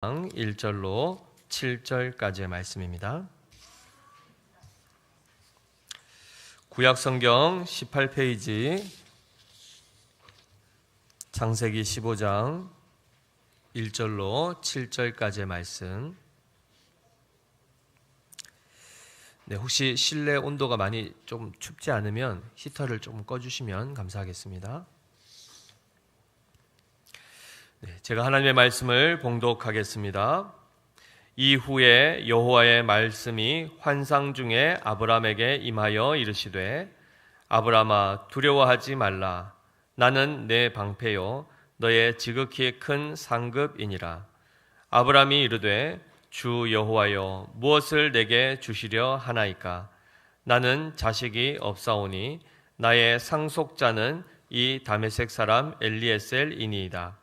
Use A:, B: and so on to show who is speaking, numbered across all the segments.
A: 1절로 7절까지의 말씀입니다. 구약성경 18페이지 창세기 15장 1절로 7절까지의 말씀. 혹시 실내 온도가 많이 좀 춥지 않으면 히터를 좀 꺼주시면 감사하겠습니다. 제가 하나님의 말씀을 봉독하겠습니다. 이후에 여호와의 말씀이 환상 중에 아브람에게 임하여 이르시되, 아브람아, 두려워하지 말라. 나는 내 방패요 너의 지극히 큰 상급이니라. 아브람이 이르되, 주 여호와여, 무엇을 내게 주시려 하나이까? 나는 자식이 없사오니 나의 상속자는 이 다메섹 사람 엘리에셀이니이다.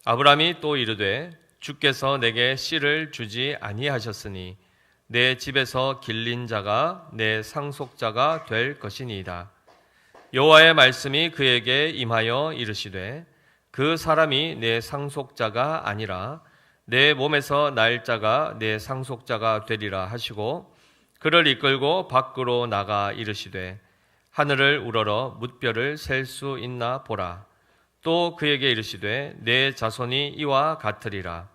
A: 아브람이 또 이르되, 주께서 내게 씨를 주지 아니하셨으니 내 집에서 길린 자가 내 상속자가 될 것이니이다. 여호와의 말씀이 그에게 임하여 이르시되, 그 사람이 내 상속자가 아니라 내 몸에서 날 자가 내 상속자가 되리라 하시고, 그를 이끌고 밖으로 나가 이르시되, 하늘을 우러러 뭇별을 셀 수 있나 보라. 또 그에게 이르시되, 내 자손이 이와 같으리라.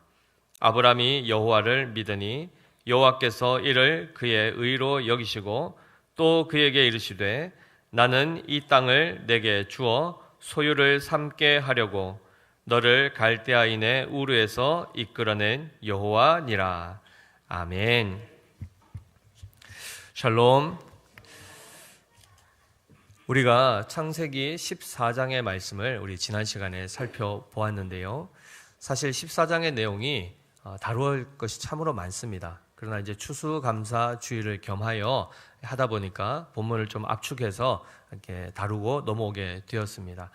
A: 아브람이 여호와를 믿으니 여호와께서 이를 그의 의로 여기시고, 또 그에게 이르시되, 나는 이 땅을 내게 주어 소유를 삼게 하려고 너를 갈대아인의 우르에서 이끌어낸 여호와니라. 아멘. 샬롬. 우리가 창세기 14장의 말씀을 우리 지난 시간에 살펴보았는데요. 사실 14장의 내용이 다룰 것이 참으로 많습니다. 그러나 이제 추수감사주의를 겸하여 하다 보니까 본문을 좀 압축해서 이렇게 다루고 넘어오게 되었습니다.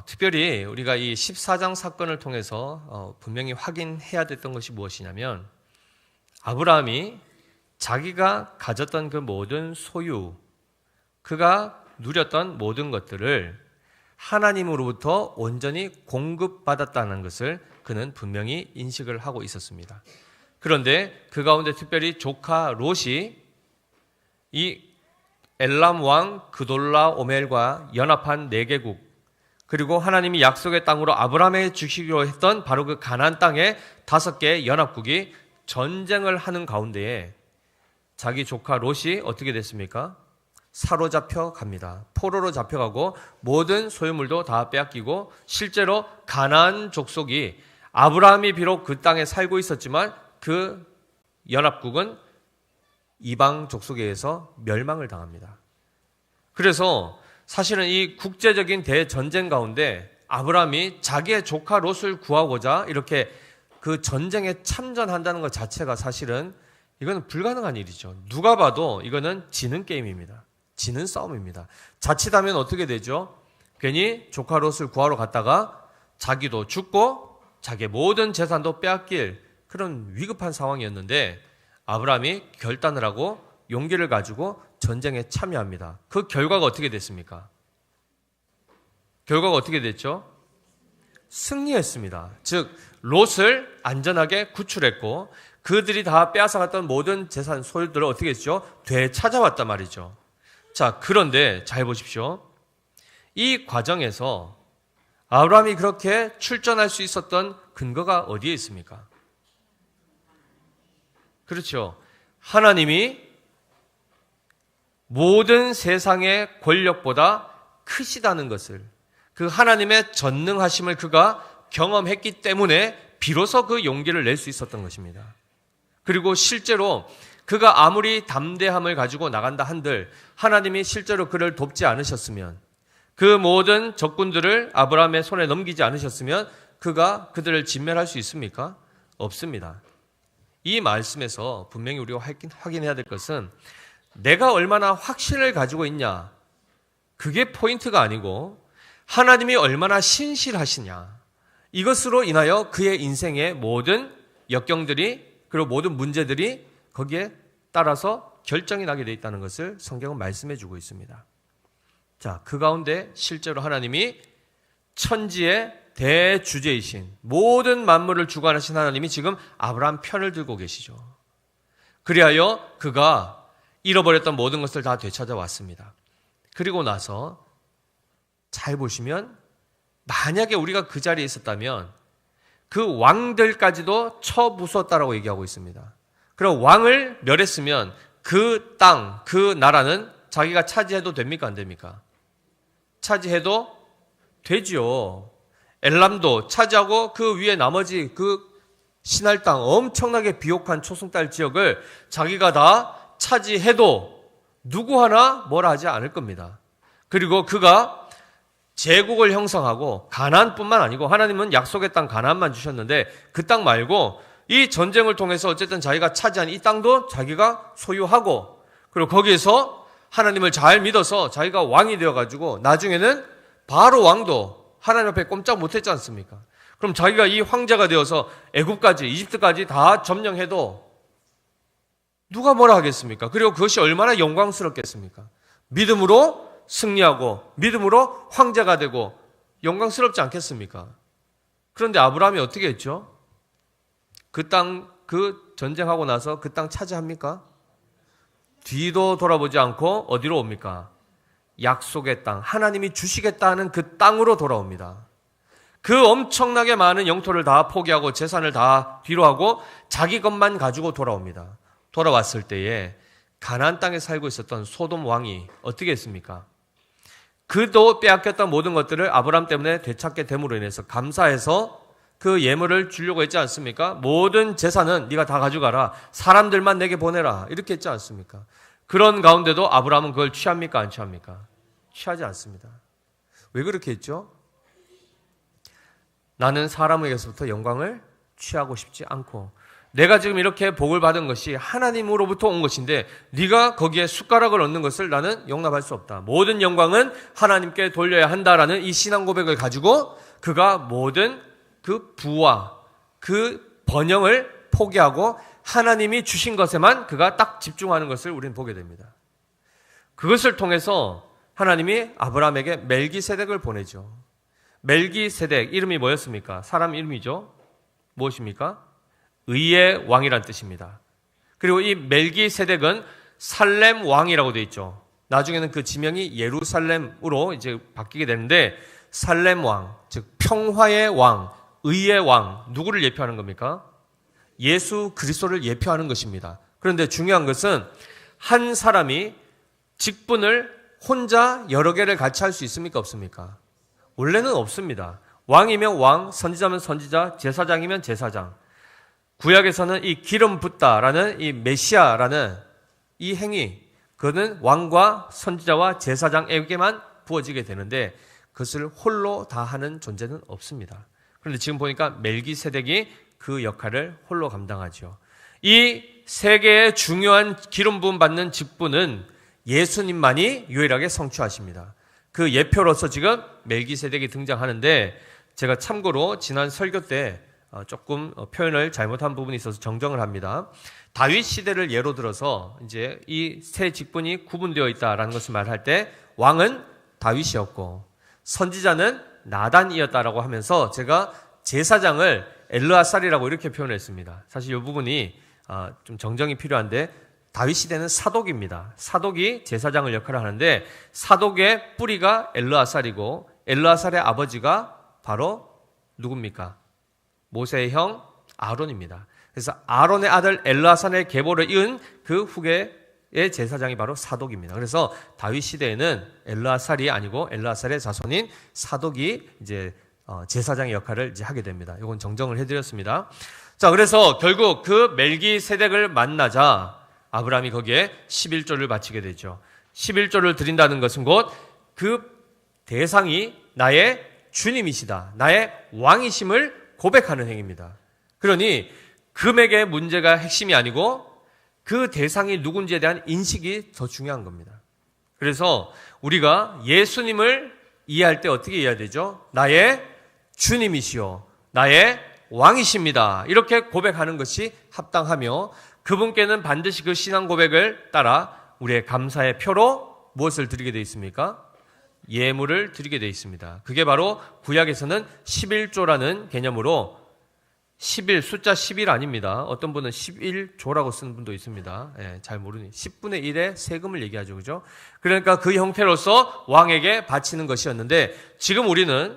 A: 특별히 우리가 이 14장 사건을 통해서 분명히 확인해야 됐던 것이 무엇이냐면, 아브라함이 자기가 가졌던 그 모든 소유, 그가 누렸던 모든 것들을 하나님으로부터 온전히 공급받았다는 것을 그는 분명히 인식을 하고 있었습니다. 그런데 그 가운데 특별히 조카 롯이 이 엘람 왕 그돌라 오멜과 연합한 4개국, 그리고 하나님이 약속의 땅으로 아브라함에게 주시기로 했던 바로 그 가나안 땅의 5개의 연합국이 전쟁을 하는 가운데에 자기 조카 롯이 어떻게 됐습니까? 사로잡혀 갑니다. 포로로 잡혀가고 모든 소유물도 다 빼앗기고, 실제로 가나안 족속이 아브라함이 비록 그 땅에 살고 있었지만 그 연합국은 이방 족속에 의해서 멸망을 당합니다. 그래서 사실은 이 국제적인 대전쟁 가운데 아브라함이 자기의 조카 롯을 구하고자 이렇게 그 전쟁에 참전한다는 것 자체가 사실은 이거는 불가능한 일이죠. 누가 봐도 이거는 지는 게임입니다. 지는 싸움입니다. 자칫하면 어떻게 되죠? 괜히 조카 롯을 구하러 갔다가 자기도 죽고 자기의 모든 재산도 빼앗길 그런 위급한 상황이었는데, 아브라함이 결단을 하고 용기를 가지고 전쟁에 참여합니다. 그 결과가 어떻게 됐습니까? 결과가 어떻게 됐죠? 승리했습니다. 즉 롯을 안전하게 구출했고, 그들이 다 빼앗아갔던 모든 재산 소유들을 어떻게 했죠? 되찾아왔단 말이죠. 자, 그런데 잘 보십시오. 이 과정에서 아브라함이 그렇게 출전할 수 있었던 근거가 어디에 있습니까? 그렇죠. 하나님이 모든 세상의 권력보다 크시다는 것을, 그 하나님의 전능하심을 그가 경험했기 때문에 비로소 그 용기를 낼 수 있었던 것입니다. 그리고 실제로 그가 아무리 담대함을 가지고 나간다 한들 하나님이 실제로 그를 돕지 않으셨으면, 그 모든 적군들을 아브라함의 손에 넘기지 않으셨으면 그가 그들을 진멸할 수 있습니까? 없습니다. 이 말씀에서 분명히 우리가 확인해야 될 것은, 내가 얼마나 확신을 가지고 있냐, 그게 포인트가 아니고 하나님이 얼마나 신실하시냐, 이것으로 인하여 그의 인생의 모든 역경들이, 그리고 모든 문제들이 거기에 따라서 결정이 나게 되어 있다는 것을 성경은 말씀해 주고 있습니다. 자, 그 가운데 실제로 하나님이 천지의 대주제이신 모든 만물을 주관하신 하나님이 지금 아브라함 편을 들고 계시죠. 그리하여 그가 잃어버렸던 모든 것을 다 되찾아왔습니다. 그리고 나서 잘 보시면 만약에 우리가 그 자리에 있었다면 그 왕들까지도 쳐부수었다라고 얘기하고 있습니다. 그럼 왕을 멸했으면 그 땅, 그 나라는 자기가 차지해도 됩니까? 안 됩니까? 차지해도 되지요. 엘람도 차지하고 그 위에 나머지 그 신할 땅 엄청나게 비옥한 초승달 지역을 자기가 다 차지해도 누구 하나 뭐라 하지 않을 겁니다. 그리고 그가 제국을 형성하고 가나안뿐만 아니고 하나님은 약속의 땅 가나안만 주셨는데 그 땅 말고 이 전쟁을 통해서 어쨌든 자기가 차지한 이 땅도 자기가 소유하고 그리고 거기에서 하나님을 잘 믿어서 자기가 왕이 되어가지고 나중에는 바로 왕도 하나님 앞에 꼼짝 못했지 않습니까? 그럼 자기가 이 황제가 되어서 애굽까지 이집트까지 다 점령해도 누가 뭐라 하겠습니까? 그리고 그것이 얼마나 영광스럽겠습니까? 믿음으로 승리하고 믿음으로 황제가 되고 영광스럽지 않겠습니까? 그런데 아브라함이 어떻게 했죠? 그 땅, 그 전쟁하고 나서 그 땅 차지합니까? 뒤도 돌아보지 않고 어디로 옵니까? 약속의 땅, 하나님이 주시겠다는 그 땅으로 돌아옵니다. 그 엄청나게 많은 영토를 다 포기하고 재산을 다 뒤로하고 자기 것만 가지고 돌아옵니다. 돌아왔을 때에 가나안 땅에 살고 있었던 소돔 왕이 어떻게 했습니까? 그도 빼앗겼던 모든 것들을 아브라함 때문에 되찾게 됨으로 인해서 감사해서 그 예물을 주려고 했지 않습니까? 모든 재산은 네가 다 가져가라. 사람들만 내게 보내라. 이렇게 했지 않습니까? 그런 가운데도 아브라함은 그걸 취합니까? 안 취합니까? 취하지 않습니다. 왜 그렇게 했죠? 나는 사람에게서부터 영광을 취하고 싶지 않고 내가 지금 이렇게 복을 받은 것이 하나님으로부터 온 것인데 네가 거기에 숟가락을 얹는 것을 나는 용납할 수 없다. 모든 영광은 하나님께 돌려야 한다라는 이 신앙 고백을 가지고 그가 모든 그 부와 그 번영을 포기하고 하나님이 주신 것에만 그가 딱 집중하는 것을 우리는 보게 됩니다. 그것을 통해서 하나님이 아브라함에게 멜기세덱을 보내죠. 멜기세덱 이름이 뭐였습니까? 사람 이름이죠. 무엇입니까? 의의 왕이란 뜻입니다. 그리고 이 멜기세덱은 살렘 왕이라고 되어 있죠. 나중에는 그 지명이 예루살렘으로 이제 바뀌게 되는데 살렘 왕, 즉 평화의 왕, 의의 왕, 누구를 예표하는 겁니까? 예수 그리스도를 예표하는 것입니다. 그런데 중요한 것은 한 사람이 직분을 혼자 여러 개를 같이 할 수 있습니까? 없습니까? 원래는 없습니다. 왕이면 왕, 선지자면 선지자, 제사장이면 제사장. 구약에서는 이 기름 붓다라는 이 메시아라는 이 행위, 그거는 왕과 선지자와 제사장에게만 부어지게 되는데 그것을 홀로 다 하는 존재는 없습니다. 그런데 지금 보니까 멜기세덱이 그 역할을 홀로 감당하죠. 이 세 개의 중요한 기름 부음 받는 직분은 예수님만이 유일하게 성취하십니다. 그 예표로서 지금 멜기세덱이 등장하는데 제가 참고로 지난 설교 때 조금 표현을 잘못한 부분이 있어서 정정을 합니다. 다윗 시대를 예로 들어서 이제 이 세 직분이 구분되어 있다라는 것을 말할 때 왕은 다윗이었고 선지자는 나단이었다라고 하면서 제가 제사장을 엘르아살이라고 이렇게 표현했습니다. 사실 이 부분이 좀 정정이 필요한데 다윗 시대는 사독입니다. 사독이 제사장을 역할을 하는데 사독의 뿌리가 엘르아살이고 엘르아살의 아버지가 바로 누굽니까? 모세의 형 아론입니다. 그래서 아론의 아들 엘르아살의 계보를 이은 그 후계의 제사장이 바로 사독입니다. 그래서 다윗 시대에는 엘르아살이 아니고 엘르아살의 자손인 사독이 이제 제사장의 역할을 이제 하게 됩니다. 이건 정정을 해드렸습니다. 자, 그래서 결국 그 멜기세덱을 만나자 아브라함이 거기에 11조를 바치게 되죠. 11조를 드린다는 것은 곧 그 대상이 나의 주님이시다, 나의 왕이심을 고백하는 행위입니다. 그러니 금액의 문제가 핵심이 아니고 그 대상이 누군지에 대한 인식이 더 중요한 겁니다. 그래서 우리가 예수님을 이해할 때 어떻게 이해해야 되죠? 나의 주님이시오, 나의 왕이십니다. 이렇게 고백하는 것이 합당하며 그분께는 반드시 그 신앙 고백을 따라 우리의 감사의 표로 무엇을 드리게 되어 있습니까? 예물을 드리게 되어 있습니다. 그게 바로 구약에서는 11조라는 개념으로 11, 숫자 11 아닙니다. 어떤 분은 11조라고 쓰는 분도 있습니다. 잘 모르니 10분의 1의 세금을 얘기하죠. 그죠? 그러니까 그 형태로서 왕에게 바치는 것이었는데 지금 우리는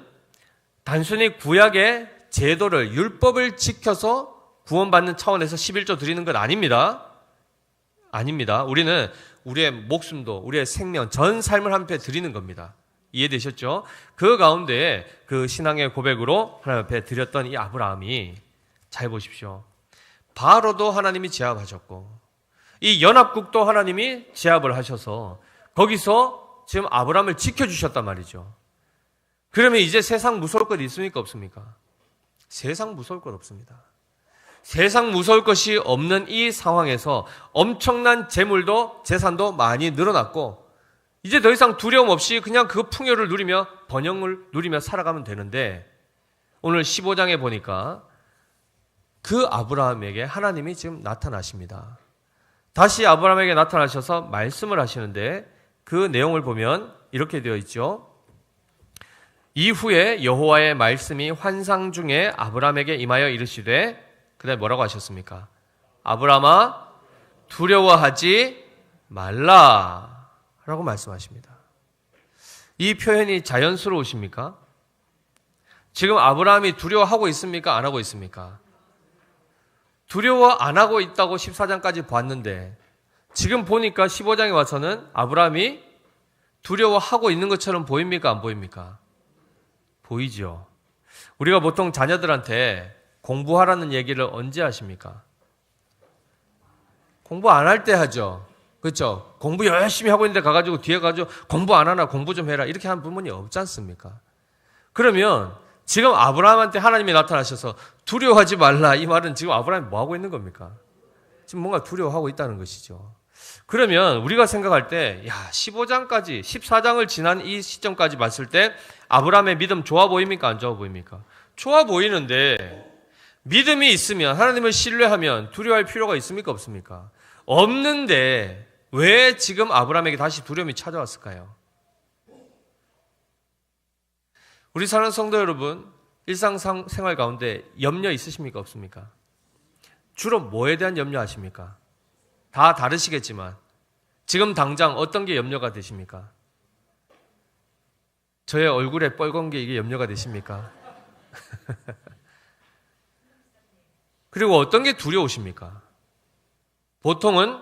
A: 단순히 구약의 제도를 율법을 지켜서 구원받는 차원에서 11조 드리는 건 아닙니다. 아닙니다. 우리는 우리의 목숨도 우리의 생명 전 삶을 한패 드리는 겁니다. 이해되셨죠? 그 가운데 그 신앙의 고백으로 하나님 앞에 드렸던 이 아브라함이 잘 보십시오. 바로도 하나님이 제압하셨고 이 연합국도 하나님이 제압을 하셔서 거기서 지금 아브라함을 지켜주셨단 말이죠. 그러면 이제 세상 무서울 것 있습니까? 없습니까? 세상 무서울 것 없습니다. 세상 무서울 것이 없는 이 상황에서 엄청난 재물도 재산도 많이 늘어났고 이제 더 이상 두려움 없이 그냥 그 풍요를 누리며 번영을 누리며 살아가면 되는데 오늘 15장에 보니까 그 아브라함에게 하나님이 지금 나타나십니다. 다시 아브라함에게 나타나셔서 말씀을 하시는데 그 내용을 보면 이렇게 되어 있죠. 이후에 여호와의 말씀이 환상 중에 아브라함에게 임하여 이르시되 그다음에 뭐라고 하셨습니까? 아브라함아 두려워하지 말라 라고 말씀하십니다. 이 표현이 자연스러우십니까? 지금 아브라함이 두려워하고 있습니까? 안 하고 있습니까? 두려워 안 하고 있다고 14장까지 봤는데 지금 보니까 15장에 와서는 아브라함이 두려워하고 있는 것처럼 보입니까? 안 보입니까? 보이죠. 우리가 보통 자녀들한테 공부하라는 얘기를 언제 하십니까? 공부 안 할 때 하죠. 그렇죠? 공부 열심히 하고 있는데 가가지고 뒤에 가지고 공부 안 하나 공부 좀 해라 이렇게 하는 부모님 없지 않습니까? 그러면 지금 아브라함한테 하나님이 나타나셔서 두려워하지 말라 이 말은 지금 아브라함이 뭐 하고 있는 겁니까? 지금 뭔가 두려워하고 있다는 것이죠. 그러면 우리가 생각할 때 15장까지 14장을 지난 이 시점까지 봤을 때 아브라함의 믿음 좋아 보입니까? 안 좋아 보입니까? 좋아 보이는데 믿음이 있으면 하나님을 신뢰하면 두려워할 필요가 있습니까? 없습니까? 없는데 왜 지금 아브라함에게 다시 두려움이 찾아왔을까요? 우리 사랑하는 성도 여러분, 일상생활 가운데 염려 있으십니까? 없습니까? 주로 뭐에 대한 염려하십니까? 다 다르시겠지만 지금 당장 어떤 게 염려가 되십니까? 저의 얼굴에 뻘건 게 이게 염려가 되십니까? 그리고 어떤 게 두려우십니까? 보통은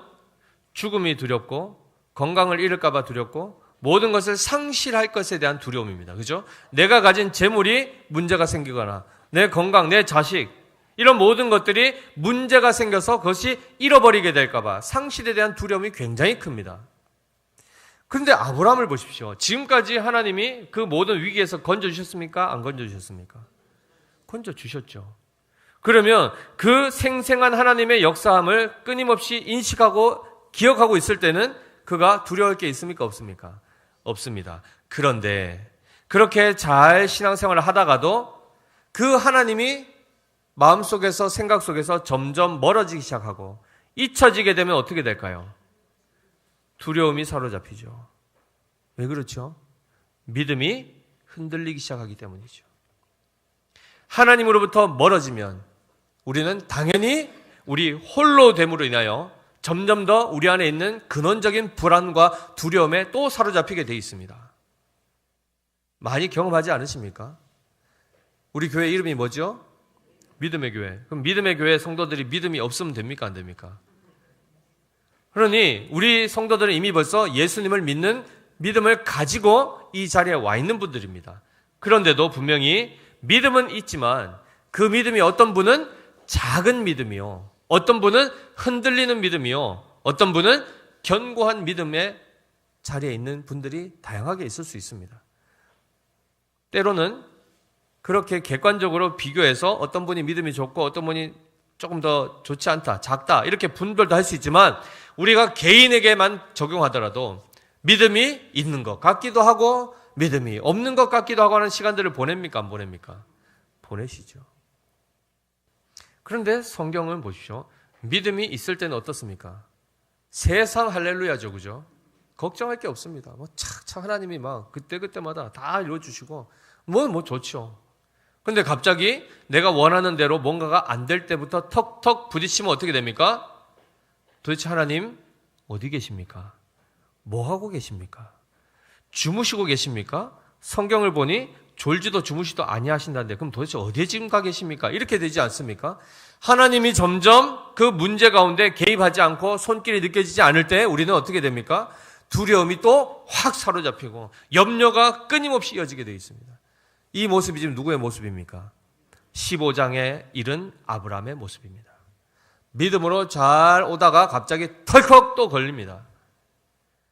A: 죽음이 두렵고 건강을 잃을까 봐 두렵고 모든 것을 상실할 것에 대한 두려움입니다. 그죠? 내가 가진 재물이 문제가 생기거나 내 건강, 내 자식 이런 모든 것들이 문제가 생겨서 그것이 잃어버리게 될까 봐 상실에 대한 두려움이 굉장히 큽니다. 그런데 아브라함을 보십시오. 지금까지 하나님이 그 모든 위기에서 건져주셨습니까? 안 건져주셨습니까? 건져주셨죠. 그러면 그 생생한 하나님의 역사함을 끊임없이 인식하고 기억하고 있을 때는 그가 두려워할 게 있습니까? 없습니까? 없습니다. 그런데 그렇게 잘 신앙생활을 하다가도 그 하나님이 마음속에서 생각 속에서 점점 멀어지기 시작하고 잊혀지게 되면 어떻게 될까요? 두려움이 사로잡히죠. 왜 그렇죠? 믿음이 흔들리기 시작하기 때문이죠. 하나님으로부터 멀어지면 우리는 당연히 우리 홀로 됨으로 인하여 점점 더 우리 안에 있는 근원적인 불안과 두려움에 또 사로잡히게 돼 있습니다. 많이 경험하지 않으십니까? 우리 교회 이름이 뭐죠? 믿음의 교회. 그럼 믿음의 교회 성도들이 믿음이 없으면 됩니까? 안 됩니까? 그러니 우리 성도들은 이미 벌써 예수님을 믿는 믿음을 가지고 이 자리에 와 있는 분들입니다. 그런데도 분명히 믿음은 있지만 그 믿음이 어떤 분은 작은 믿음이요, 어떤 분은 흔들리는 믿음이요, 어떤 분은 견고한 믿음의 자리에 있는 분들이 다양하게 있을 수 있습니다. 때로는 그렇게 객관적으로 비교해서 어떤 분이 믿음이 좋고 어떤 분이 조금 더 좋지 않다, 작다 이렇게 분별도 할 수 있지만 우리가 개인에게만 적용하더라도 믿음이 있는 것 같기도 하고 믿음이 없는 것 같기도 하고 하는 시간들을 보냅니까? 안 보냅니까? 보내시죠. 그런데 성경은 보십시오. 믿음이 있을 때는 어떻습니까? 세상 할렐루야죠. 그죠? 걱정할 게 없습니다. 뭐 착착 하나님이 막 그때그때마다 다 이루어주시고 뭐 좋죠. 근데 갑자기 내가 원하는 대로 뭔가가 안 될 때부터 턱턱 부딪히면 어떻게 됩니까? 도대체 하나님 어디 계십니까? 뭐 하고 계십니까? 주무시고 계십니까? 성경을 보니 졸지도 주무시도 아니하신다는데 그럼 도대체 어디에 지금 가 계십니까? 이렇게 되지 않습니까? 하나님이 점점 그 문제 가운데 개입하지 않고 손길이 느껴지지 않을 때 우리는 어떻게 됩니까? 두려움이 또 확 사로잡히고 염려가 끊임없이 이어지게 되어 있습니다. 이 모습이 지금 누구의 모습입니까? 15장에 이른 아브라함의 모습입니다. 믿음으로 잘 오다가 갑자기 털컥 또 걸립니다.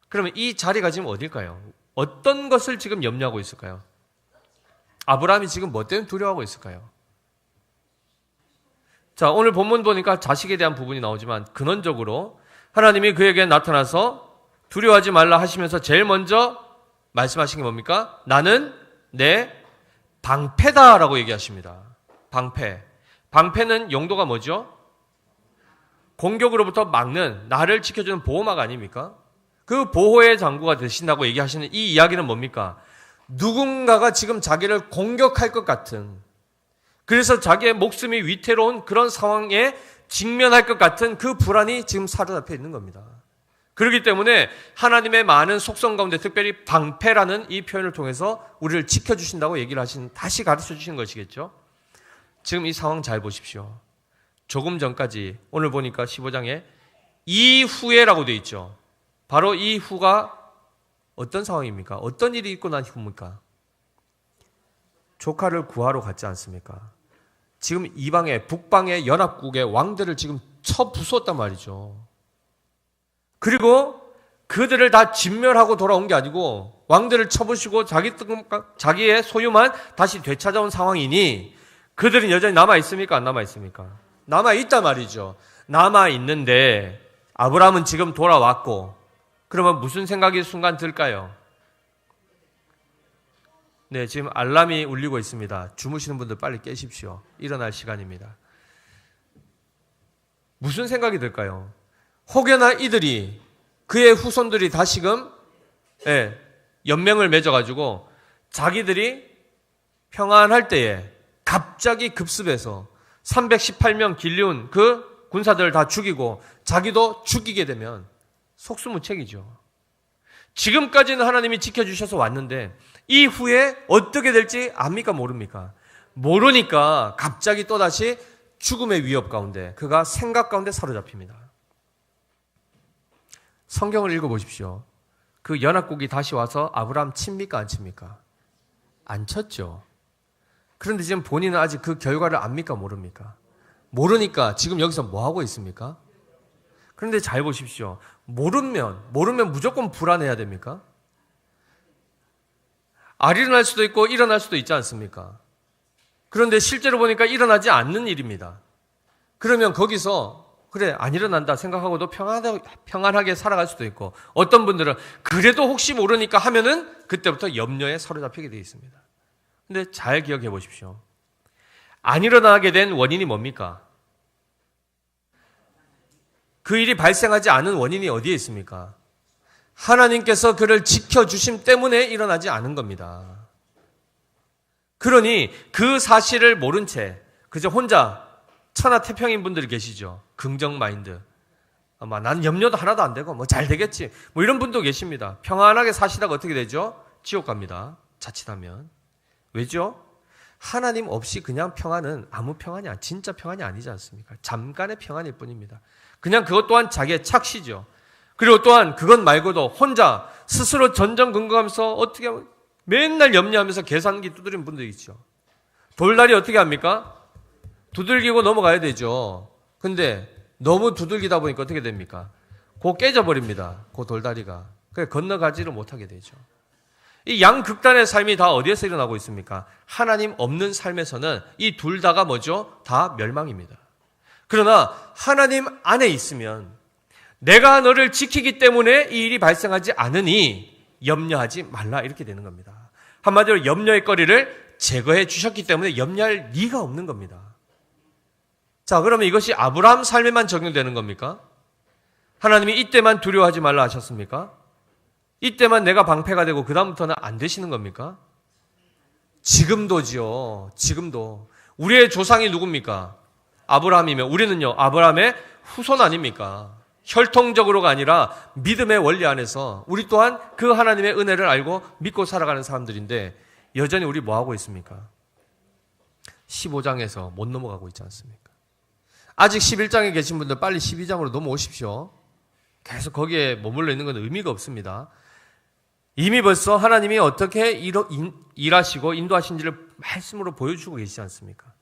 A: 그러면 이 자리가 지금 어딜까요? 어떤 것을 지금 염려하고 있을까요? 아브라함이 지금 뭐 때문에 두려워하고 있을까요? 자, 오늘 본문 보니까 자식에 대한 부분이 나오지만 근원적으로 하나님이 그에게 나타나서 두려워하지 말라 하시면서 제일 먼저 말씀하신 게 뭡니까? 나는 내 방패다라고 얘기하십니다. 방패. 방패는 용도가 뭐죠? 공격으로부터 막는, 나를 지켜주는 보호막 아닙니까? 그 보호의 장구가 되신다고 얘기하시는 이 이야기는 뭡니까? 누군가가 지금 자기를 공격할 것 같은, 그래서 자기의 목숨이 위태로운 그런 상황에 직면할 것 같은 그 불안이 지금 사로잡혀 있는 겁니다. 그렇기 때문에 하나님의 많은 속성 가운데 특별히 방패라는 이 표현을 통해서 우리를 지켜주신다고 얘기를 다시 가르쳐 주시는 것이겠죠. 지금 이 상황 잘 보십시오. 조금 전까지 오늘 보니까 15장에 이후에라고 되어 있죠. 바로 이후가 어떤 상황입니까? 어떤 일이 있고 난 후입니까? 조카를 구하러 갔지 않습니까? 지금 이방의 북방의 연합국의 왕들을 지금 쳐부수었단 말이죠. 그리고 그들을 다 진멸하고 돌아온 게 아니고 왕들을 쳐부시고 자기의 소유만 다시 되찾아온 상황이니 그들은 여전히 남아있습니까? 안 남아있습니까? 남아있단 말이죠. 남아있는데 아브라함은 지금 돌아왔고 그러면 무슨 생각이 순간 들까요? 네, 지금 알람이 울리고 있습니다. 주무시는 분들 빨리 깨십시오. 일어날 시간입니다. 무슨 생각이 들까요? 혹여나 이들이 그의 후손들이 다시금 연맹을 맺어가지고 자기들이 평안할 때에 갑자기 급습해서 318명 길리운 그 군사들을 다 죽이고 자기도 죽이게 되면 속수무책이죠. 지금까지는 하나님이 지켜주셔서 왔는데 이후에 어떻게 될지 압니까? 모릅니까? 모르니까 갑자기 또다시 죽음의 위협 가운데 그가 생각 가운데 사로잡힙니다. 성경을 읽어보십시오. 그 연합국이 다시 와서 아브라함 칩니까? 안 칩니까? 안 쳤죠. 그런데 지금 본인은 아직 그 결과를 압니까? 모릅니까? 모르니까 지금 여기서 뭐 하고 있습니까? 그런데 잘 보십시오. 모르면 무조건 불안해야 됩니까? 일어날 수도 있고 일어날 수도 있지 않습니까? 그런데 실제로 보니까 일어나지 않는 일입니다. 그러면 거기서 그래 안 일어난다 생각하고도 평안하게 살아갈 수도 있고 어떤 분들은 그래도 혹시 모르니까 하면은 그때부터 염려에 사로잡히게 되어 있습니다. 근데 잘 기억해 보십시오. 안 일어나게 된 원인이 뭡니까? 그 일이 발생하지 않은 원인이 어디에 있습니까? 하나님께서 그를 지켜주심 때문에 일어나지 않은 겁니다. 그러니 그 사실을 모른 채 그저 혼자 천하태평인 분들이 계시죠. 긍정 마인드. 아마 난 염려도 하나도 안 되고 뭐 잘 되겠지. 뭐 이런 분도 계십니다. 평안하게 사시다가 어떻게 되죠? 지옥 갑니다. 자칫하면. 왜죠? 하나님 없이 그냥 평안은 아무 평안이 진짜 평안이 아니지 않습니까? 잠깐의 평안일 뿐입니다. 그냥 그것 또한 자기의 착시죠. 그리고 또한 그것 말고도 혼자 스스로 전전긍긍하면서 어떻게 하면 맨날 염려하면서 계산기 두드리는 분들이 있죠. 돌다리 어떻게 합니까? 두들기고 넘어가야 되죠. 근데 너무 두들기다 보니까 어떻게 됩니까? 곧 깨져버립니다. 그 돌다리가. 그래서 건너가지를 못하게 되죠. 이 양극단의 삶이 다 어디에서 일어나고 있습니까? 하나님 없는 삶에서는 이 둘 다가 뭐죠? 다 멸망입니다. 그러나 하나님 안에 있으면 내가 너를 지키기 때문에 이 일이 발생하지 않으니 염려하지 말라 이렇게 되는 겁니다. 한마디로 염려의 거리를 제거해 주셨기 때문에 염려할 리가 없는 겁니다. 자, 그러면 이것이 아브라함 삶에만 적용되는 겁니까? 하나님이 이때만 두려워하지 말라 하셨습니까? 이때만 내가 방패가 되고 그 다음부터는 안 되시는 겁니까? 지금도지요. 지금도. 우리의 조상이 누굽니까? 아브라함이면 우리는요, 아브라함의 후손 아닙니까? 혈통적으로가 아니라 믿음의 원리 안에서 우리 또한 그 하나님의 은혜를 알고 믿고 살아가는 사람들인데 여전히 우리 뭐 하고 있습니까? 15장에서 못 넘어가고 있지 않습니까? 아직 11장에 계신 분들 빨리 12장으로 넘어오십시오. 계속 거기에 머물러 있는 건 의미가 없습니다. 이미 벌써 하나님이 어떻게 일하시고 인도하신지를 말씀으로 보여주고 계시지 않습니까?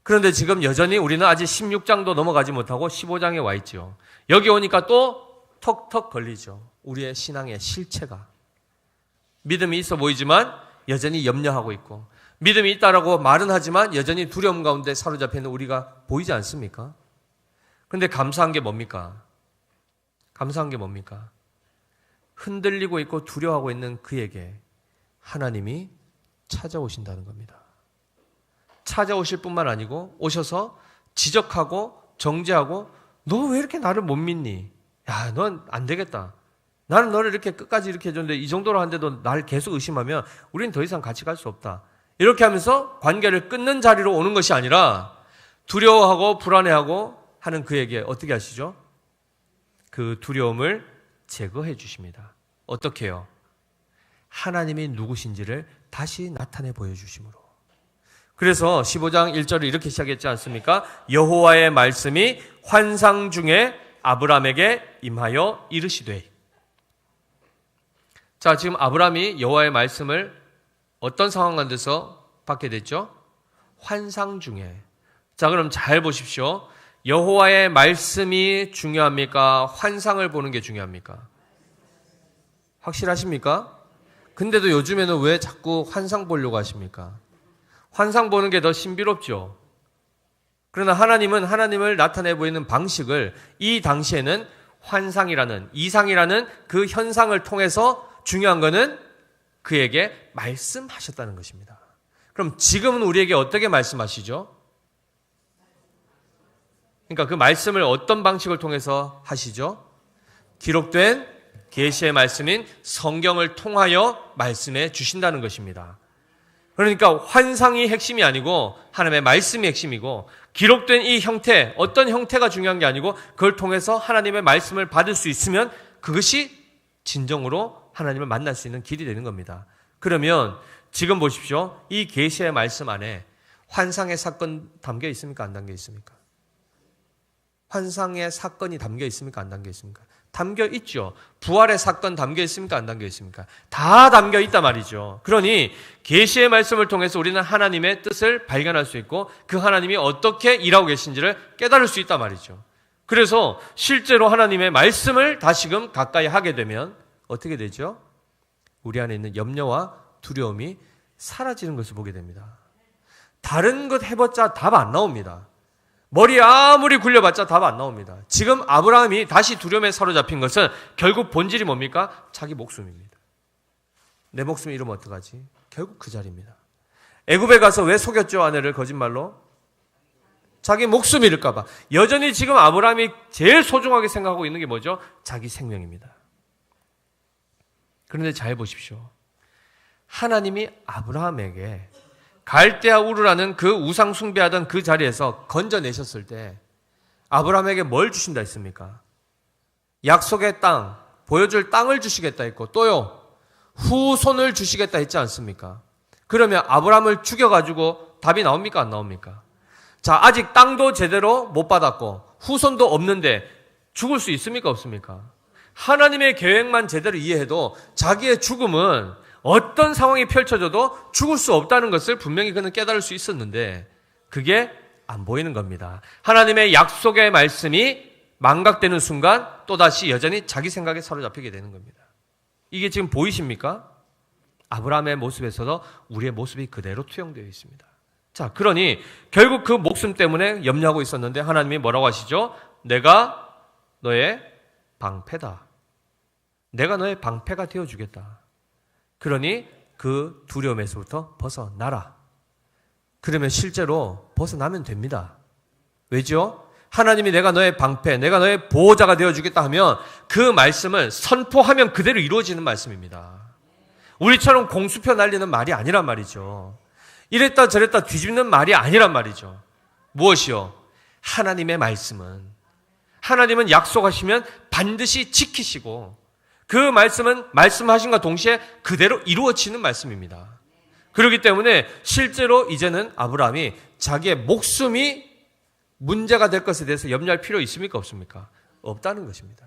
A: 그런데 지금 여전히 우리는 아직 16장도 넘어가지 못하고 15장에 와 있죠. 여기 오니까 또 턱턱 걸리죠. 우리의 신앙의 실체가. 믿음이 있어 보이지만 여전히 염려하고 있고, 믿음이 있다라고 말은 하지만 여전히 두려움 가운데 사로잡혀 있는 우리가 보이지 않습니까? 그런데 감사한 게 뭡니까? 감사한 게 뭡니까? 흔들리고 있고 두려워하고 있는 그에게 하나님이 찾아오신다는 겁니다. 찾아오실 뿐만 아니고 오셔서 지적하고 정죄하고 너 왜 이렇게 나를 못 믿니? 야, 넌 안 되겠다. 나는 너를 이렇게 끝까지 이렇게 해줬는데 이 정도로 하는데도 날 계속 의심하면 우리는 더 이상 같이 갈 수 없다. 이렇게 하면서 관계를 끊는 자리로 오는 것이 아니라 두려워하고 불안해하고 하는 그에게 어떻게 하시죠? 그 두려움을 제거해 주십니다. 어떻게 해요? 하나님이 누구신지를 다시 나타내 보여주심으로. 그래서 15장 1절을 이렇게 시작했지 않습니까? 여호와의 말씀이 환상 중에 아브라함에게 임하여 이르시되. 자, 지금 아브라함이 여호와의 말씀을 어떤 상황 가운데서 받게 됐죠? 환상 중에. 자, 그럼 잘 보십시오. 여호와의 말씀이 중요합니까? 환상을 보는 게 중요합니까? 확실하십니까? 근데도 요즘에는 왜 자꾸 환상 보려고 하십니까? 환상 보는 게 더 신비롭죠. 그러나 하나님은 하나님을 나타내 보이는 방식을 이 당시에는 환상이라는, 이상이라는 그 현상을 통해서 중요한 것은 그에게 말씀하셨다는 것입니다. 그럼 지금은 우리에게 어떻게 말씀하시죠? 그러니까 그 말씀을 어떤 방식을 통해서 하시죠? 기록된 계시의 말씀인 성경을 통하여 말씀해 주신다는 것입니다. 그러니까 환상이 핵심이 아니고 하나님의 말씀이 핵심이고, 기록된 이 형태, 어떤 형태가 중요한 게 아니고 그걸 통해서 하나님의 말씀을 받을 수 있으면 그것이 진정으로 하나님을 만날 수 있는 길이 되는 겁니다. 그러면 지금 보십시오. 이 계시의 말씀 안에 환상의 사건 담겨 있습니까? 안 담겨 있습니까? 환상의 사건이 담겨 있습니까? 안 담겨 있습니까? 담겨 있죠. 부활의 사건 담겨 있습니까? 안 담겨 있습니까? 다 담겨 있단 말이죠. 그러니 계시의 말씀을 통해서 우리는 하나님의 뜻을 발견할 수 있고 그 하나님이 어떻게 일하고 계신지를 깨달을 수 있단 말이죠. 그래서 실제로 하나님의 말씀을 다시금 가까이 하게 되면 어떻게 되죠? 우리 안에 있는 염려와 두려움이 사라지는 것을 보게 됩니다. 다른 것 해봤자 답 안 나옵니다. 머리 아무리 굴려봤자 답 안 나옵니다. 지금 아브라함이 다시 두려움에 사로잡힌 것은 결국 본질이 뭡니까? 자기 목숨입니다. 내 목숨 잃으면 어떡하지? 결국 그 자리입니다. 애굽에 가서 왜 속였죠? 아내를 거짓말로? 자기 목숨 잃을까 봐. 여전히 지금 아브라함이 제일 소중하게 생각하고 있는 게 뭐죠? 자기 생명입니다. 그런데 잘 보십시오. 하나님이 아브라함에게 갈대아 우르라는 그 우상 숭배하던 그 자리에서 건져내셨을 때 아브라함에게 뭘 주신다 했습니까? 약속의 땅, 보여줄 땅을 주시겠다 했고 또요, 후손을 주시겠다 했지 않습니까? 그러면 아브라함을 죽여가지고 답이 나옵니까? 안 나옵니까? 자, 아직 땅도 제대로 못 받았고 후손도 없는데 죽을 수 있습니까? 없습니까? 하나님의 계획만 제대로 이해해도 자기의 죽음은 어떤 상황이 펼쳐져도 죽을 수 없다는 것을 분명히 그는 깨달을 수 있었는데 그게 안 보이는 겁니다. 하나님의 약속의 말씀이 망각되는 순간 또다시 여전히 자기 생각에 사로잡히게 되는 겁니다. 이게 지금 보이십니까? 아브라함의 모습에서도 우리의 모습이 그대로 투영되어 있습니다. 자, 그러니 결국 그 목숨 때문에 염려하고 있었는데 하나님이 뭐라고 하시죠? 내가 너의 방패다. 내가 너의 방패가 되어주겠다. 그러니 그 두려움에서부터 벗어나라. 그러면 실제로 벗어나면 됩니다. 왜죠? 하나님이 내가 너의 방패, 내가 너의 보호자가 되어주겠다 하면 그 말씀을 선포하면 그대로 이루어지는 말씀입니다. 우리처럼 공수표 날리는 말이 아니란 말이죠. 이랬다 저랬다 뒤집는 말이 아니란 말이죠. 무엇이요? 하나님의 말씀은, 하나님은 약속하시면 반드시 지키시고 그 말씀은 말씀하신과 동시에 그대로 이루어지는 말씀입니다. 그렇기 때문에 실제로 이제는 아브라함이 자기의 목숨이 문제가 될 것에 대해서 염려할 필요 있습니까? 없습니까? 없다는 것입니다.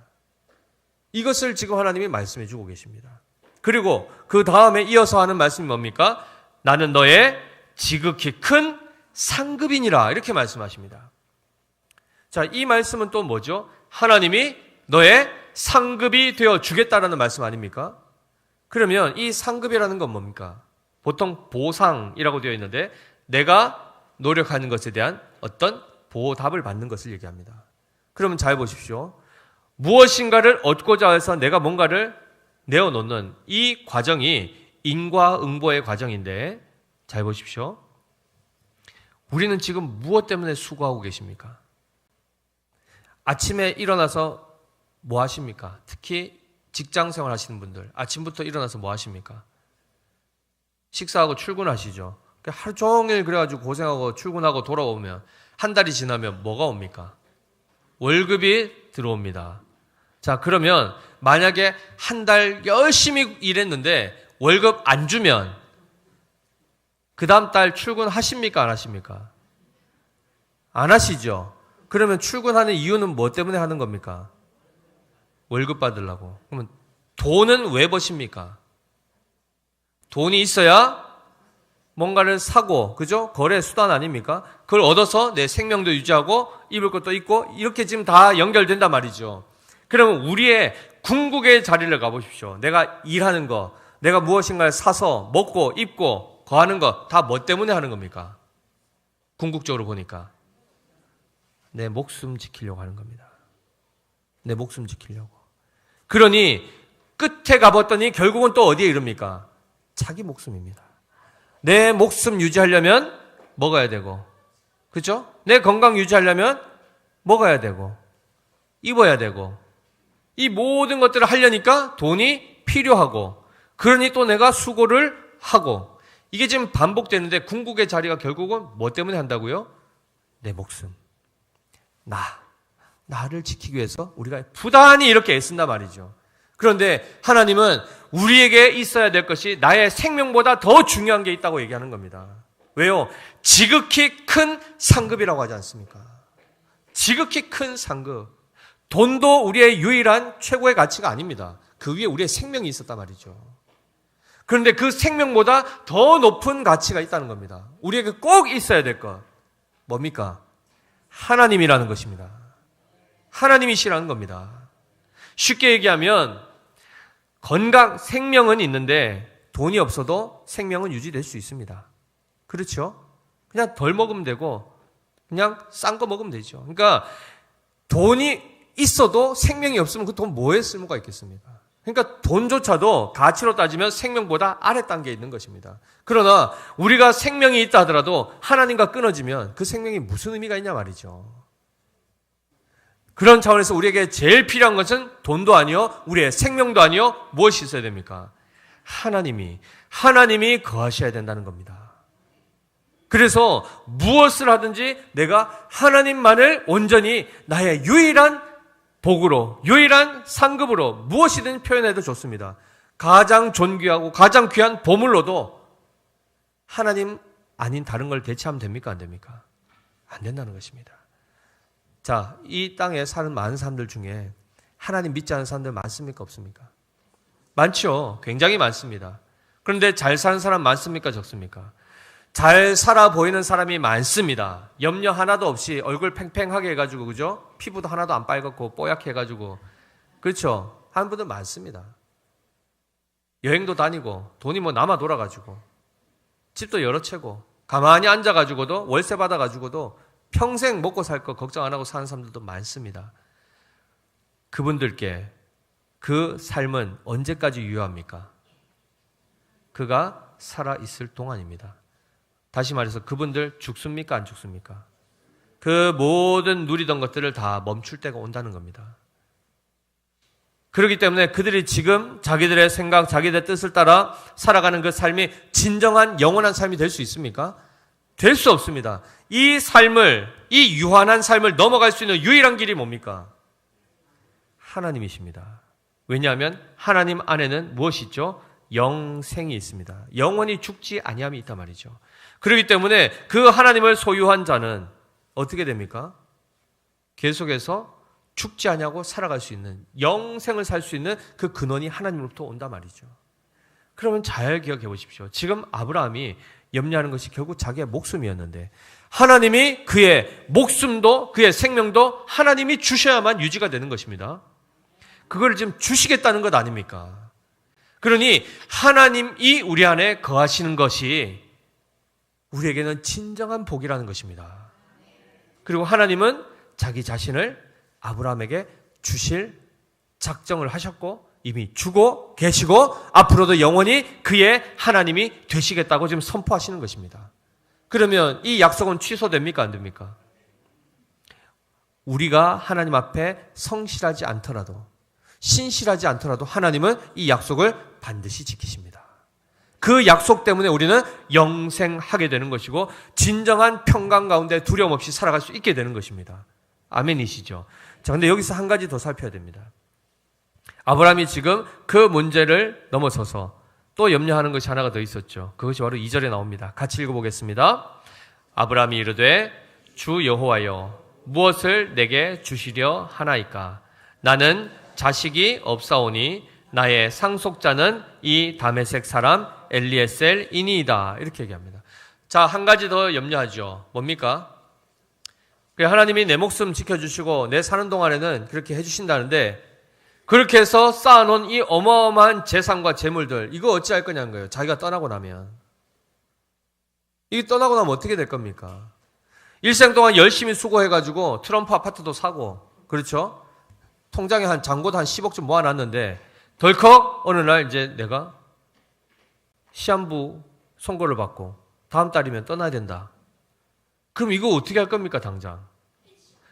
A: 이것을 지금 하나님이 말씀해 주고 계십니다. 그리고 그 다음에 이어서 하는 말씀이 뭡니까? 나는 너의 지극히 큰 상급이니라, 이렇게 말씀하십니다. 자, 이 말씀은 또 뭐죠? 하나님이 너의 상급이 되어 주겠다라는 말씀 아닙니까? 그러면 이 상급이라는 건 뭡니까? 보통 보상이라고 되어 있는데 내가 노력하는 것에 대한 어떤 보답을 받는 것을 얘기합니다. 그러면 잘 보십시오. 무엇인가를 얻고자 해서 내가 뭔가를 내어놓는 이 과정이 인과응보의 과정인데, 잘 보십시오. 우리는 지금 무엇 때문에 수고하고 계십니까? 아침에 일어나서 뭐 하십니까? 특히 직장생활 하시는 분들 아침부터 일어나서 뭐 하십니까? 식사하고 출근하시죠. 하루 종일 그래가지고 고생하고 출근하고 돌아오면 한 달이 지나면 뭐가 옵니까? 월급이 들어옵니다. 자, 그러면 만약에 한 달 열심히 일했는데 월급 안 주면 그 다음 달 출근하십니까? 안 하십니까? 안 하시죠. 그러면 출근하는 이유는 뭐 때문에 하는 겁니까? 월급 받으려고. 그러면 돈은 왜 버십니까? 돈이 있어야 뭔가를 사고, 그죠? 거래 수단 아닙니까? 그걸 얻어서 내 생명도 유지하고 입을 것도 있고 이렇게 지금 다 연결된단 말이죠. 그러면 우리의 궁극의 자리를 가보십시오. 내가 일하는 거, 내가 무엇인가를 사서 먹고 입고 거하는 거 다 뭐 때문에 하는 겁니까? 궁극적으로 보니까 내 목숨 지키려고 하는 겁니다. 내 목숨 지키려고. 그러니 끝에 가봤더니 결국은 또 어디에 이릅니까? 자기 목숨입니다. 내 목숨 유지하려면 먹어야 되고, 그렇죠? 내 건강 유지하려면 먹어야 되고 입어야 되고, 이 모든 것들을 하려니까 돈이 필요하고, 그러니 또 내가 수고를 하고, 이게 지금 반복되는데 궁극의 자리가 결국은 뭐 때문에 한다고요? 내 목숨, 나를 지키기 위해서 우리가 부단히 이렇게 애쓴단 말이죠. 그런데 하나님은 우리에게 있어야 될 것이 나의 생명보다 더 중요한 게 있다고 얘기하는 겁니다. 왜요? 지극히 큰 상급이라고 하지 않습니까? 지극히 큰 상급. 돈도 우리의 유일한 최고의 가치가 아닙니다. 그 위에 우리의 생명이 있었단 말이죠. 그런데 그 생명보다 더 높은 가치가 있다는 겁니다. 우리에게 꼭 있어야 될 것. 뭡니까? 하나님이라는 것입니다. 하나님이시라는 겁니다. 쉽게 얘기하면 건강, 생명은 있는데 돈이 없어도 생명은 유지될 수 있습니다. 그렇죠? 그냥 덜 먹으면 되고 그냥 싼 거 먹으면 되죠. 그러니까 돈이 있어도 생명이 없으면 그 돈 뭐에 쓸모가 있겠습니까? 그러니까 돈조차도 가치로 따지면 생명보다 아래 단계에 있는 것입니다. 그러나 우리가 생명이 있다 하더라도 하나님과 끊어지면 그 생명이 무슨 의미가 있냐 말이죠. 그런 차원에서 우리에게 제일 필요한 것은 돈도 아니요, 우리의 생명도 아니요, 무엇이 있어야 됩니까? 하나님이 거하셔야 된다는 겁니다. 그래서 무엇을 하든지 내가 하나님만을 온전히 나의 유일한 복으로, 유일한 상급으로 무엇이든 표현해도 좋습니다. 가장 존귀하고 가장 귀한 보물로도 하나님 아닌 다른 걸 대체하면 됩니까? 안 됩니까? 안 된다는 것입니다. 자, 이 땅에 사는 많은 사람들 중에 하나님 믿지 않는 사람들 많습니까? 없습니까? 많죠. 굉장히 많습니다. 그런데 잘 사는 사람 많습니까? 적습니까? 잘 살아 보이는 사람이 많습니다. 염려 하나도 없이 얼굴 팽팽하게 해가지고, 그죠? 피부도 하나도 안 빨갛고 뽀얗게 해가지고, 그렇죠? 하는 분들 많습니다. 여행도 다니고 돈이 뭐 남아 돌아가지고 집도 여러 채고 가만히 앉아가지고도 월세 받아가지고도 평생 먹고 살 거 걱정 안 하고 사는 사람들도 많습니다. 그분들께 그 삶은 언제까지 유효합니까? 그가 살아있을 동안입니다. 다시 말해서 그분들 죽습니까? 안 죽습니까? 그 모든 누리던 것들을 다 멈출 때가 온다는 겁니다. 그렇기 때문에 그들이 지금 자기들의 생각, 자기들의 뜻을 따라 살아가는 그 삶이 진정한 영원한 삶이 될 수 있습니까? 될 수 없습니다. 이 삶을, 이 유한한 삶을 넘어갈 수 있는 유일한 길이 뭡니까? 하나님이십니다. 왜냐하면 하나님 안에는 무엇이 있죠? 영생이 있습니다. 영원히 죽지 아니함이 있단 말이죠. 그렇기 때문에 그 하나님을 소유한 자는 어떻게 됩니까? 계속해서 죽지 아니하고 살아갈 수 있는, 영생을 살 수 있는 그 근원이 하나님으로부터 온단 말이죠. 그러면 잘 기억해 보십시오. 지금 아브라함이 염려하는 것이 결국 자기의 목숨이었는데 하나님이 그의 목숨도 그의 생명도 하나님이 주셔야만 유지가 되는 것입니다. 그걸 지금 주시겠다는 것 아닙니까? 그러니 하나님이 우리 안에 거하시는 것이 우리에게는 진정한 복이라는 것입니다. 그리고 하나님은 자기 자신을 아브라함에게 주실 작정을 하셨고 이미 주고 계시고 앞으로도 영원히 그의 하나님이 되시겠다고 지금 선포하시는 것입니다. 그러면 이 약속은 취소됩니까? 안 됩니까? 우리가 하나님 앞에 성실하지 않더라도 신실하지 않더라도 하나님은 이 약속을 반드시 지키십니다. 그 약속 때문에 우리는 영생하게 되는 것이고 진정한 평강 가운데 두려움 없이 살아갈 수 있게 되는 것입니다. 아멘이시죠? 자, 근데 여기서 한 가지 더 살펴야 됩니다. 아브라함이 지금 그 문제를 넘어서서 또 염려하는 것이 하나가 더 있었죠. 그것이 바로 2절에 나옵니다. 같이 읽어보겠습니다. 아브라함이 이르되 주 여호와여 무엇을 내게 주시려 하나이까? 나는 자식이 없사오니 나의 상속자는 이 다메섹 사람 엘리에셀이니이다. 이렇게 얘기합니다. 자, 한 가지 더 염려하죠. 뭡니까? 하나님이 내 목숨 지켜주시고 내 사는 동안에는 그렇게 해주신다는데 그렇게 해서 쌓아놓은 이 어마어마한 재산과 재물들 이거 어찌할 거냐는 거예요. 자기가 떠나고 나면. 이게 떠나고 나면 어떻게 될 겁니까? 일생 동안 열심히 수고해가지고 트럼프 아파트도 사고 그렇죠? 통장에 한 잔고도 한 10억쯤 모아놨는데 덜컥 어느 날 이제 내가 시한부 선고를 받고 다음 달이면 떠나야 된다. 그럼 이거 어떻게 할 겁니까 당장?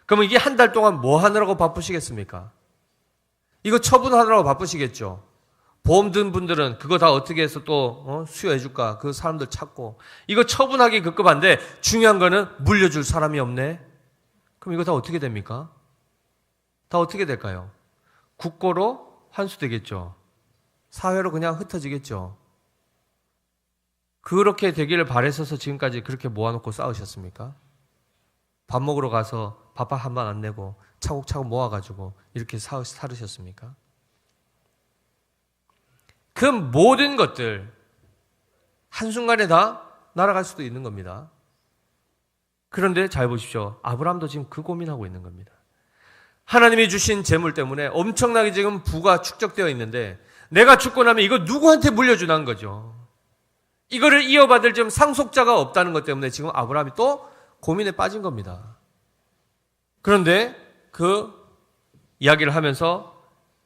A: 그러면 이게 한 달 동안 뭐 하느라고 바쁘시겠습니까? 이거 처분하느라고 바쁘시겠죠. 보험 든 분들은 그거 다 어떻게 해서 또 수여해 줄까? 그 사람들 찾고 이거 처분하기 급급한데 중요한 거는 물려줄 사람이 없네. 그럼 이거 다 어떻게 됩니까? 다 어떻게 될까요? 국고로 환수되겠죠. 사회로 그냥 흩어지겠죠. 그렇게 되기를 바랬어서 지금까지 그렇게 모아놓고 싸우셨습니까? 밥 먹으러 가서 밥 한 번 안 내고 차곡차곡 모아가지고 이렇게 살으셨습니까? 그 모든 것들 한순간에 다 날아갈 수도 있는 겁니다. 그런데 잘 보십시오. 아브라함도 지금 그 고민하고 있는 겁니다. 하나님이 주신 재물 때문에 엄청나게 지금 부가 축적되어 있는데 내가 죽고 나면 이거 누구한테 물려주는 거죠. 이거를 이어받을 지금 상속자가 없다는 것 때문에 지금 아브라함이 또 고민에 빠진 겁니다. 그런데 그 이야기를 하면서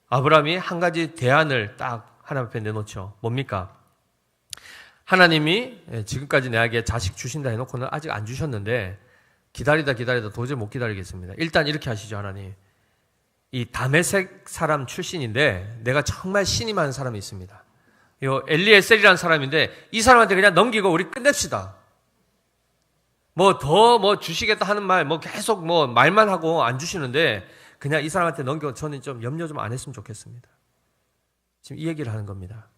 A: 아브라함이 한 가지 대안을 딱 하나님 앞에 내놓죠. 뭡니까? 하나님이 지금까지 내게 자식 주신다 해놓고는 아직 안 주셨는데 기다리다 도저히 못 기다리겠습니다. 일단 이렇게 하시죠. 하나님. 이 다메섹 사람 출신인데 내가 정말 신임하는 사람이 있습니다. 요 엘리에셀이라는 사람인데 이 사람한테 그냥 넘기고 우리 끝냅시다. 더 주시겠다 하는 말 계속 말만 하고 안 주시는데 그냥 이 사람한테 넘기고 저는 좀 염려 좀 안 했으면 좋겠습니다. 지금 이 얘기를 하는 겁니다.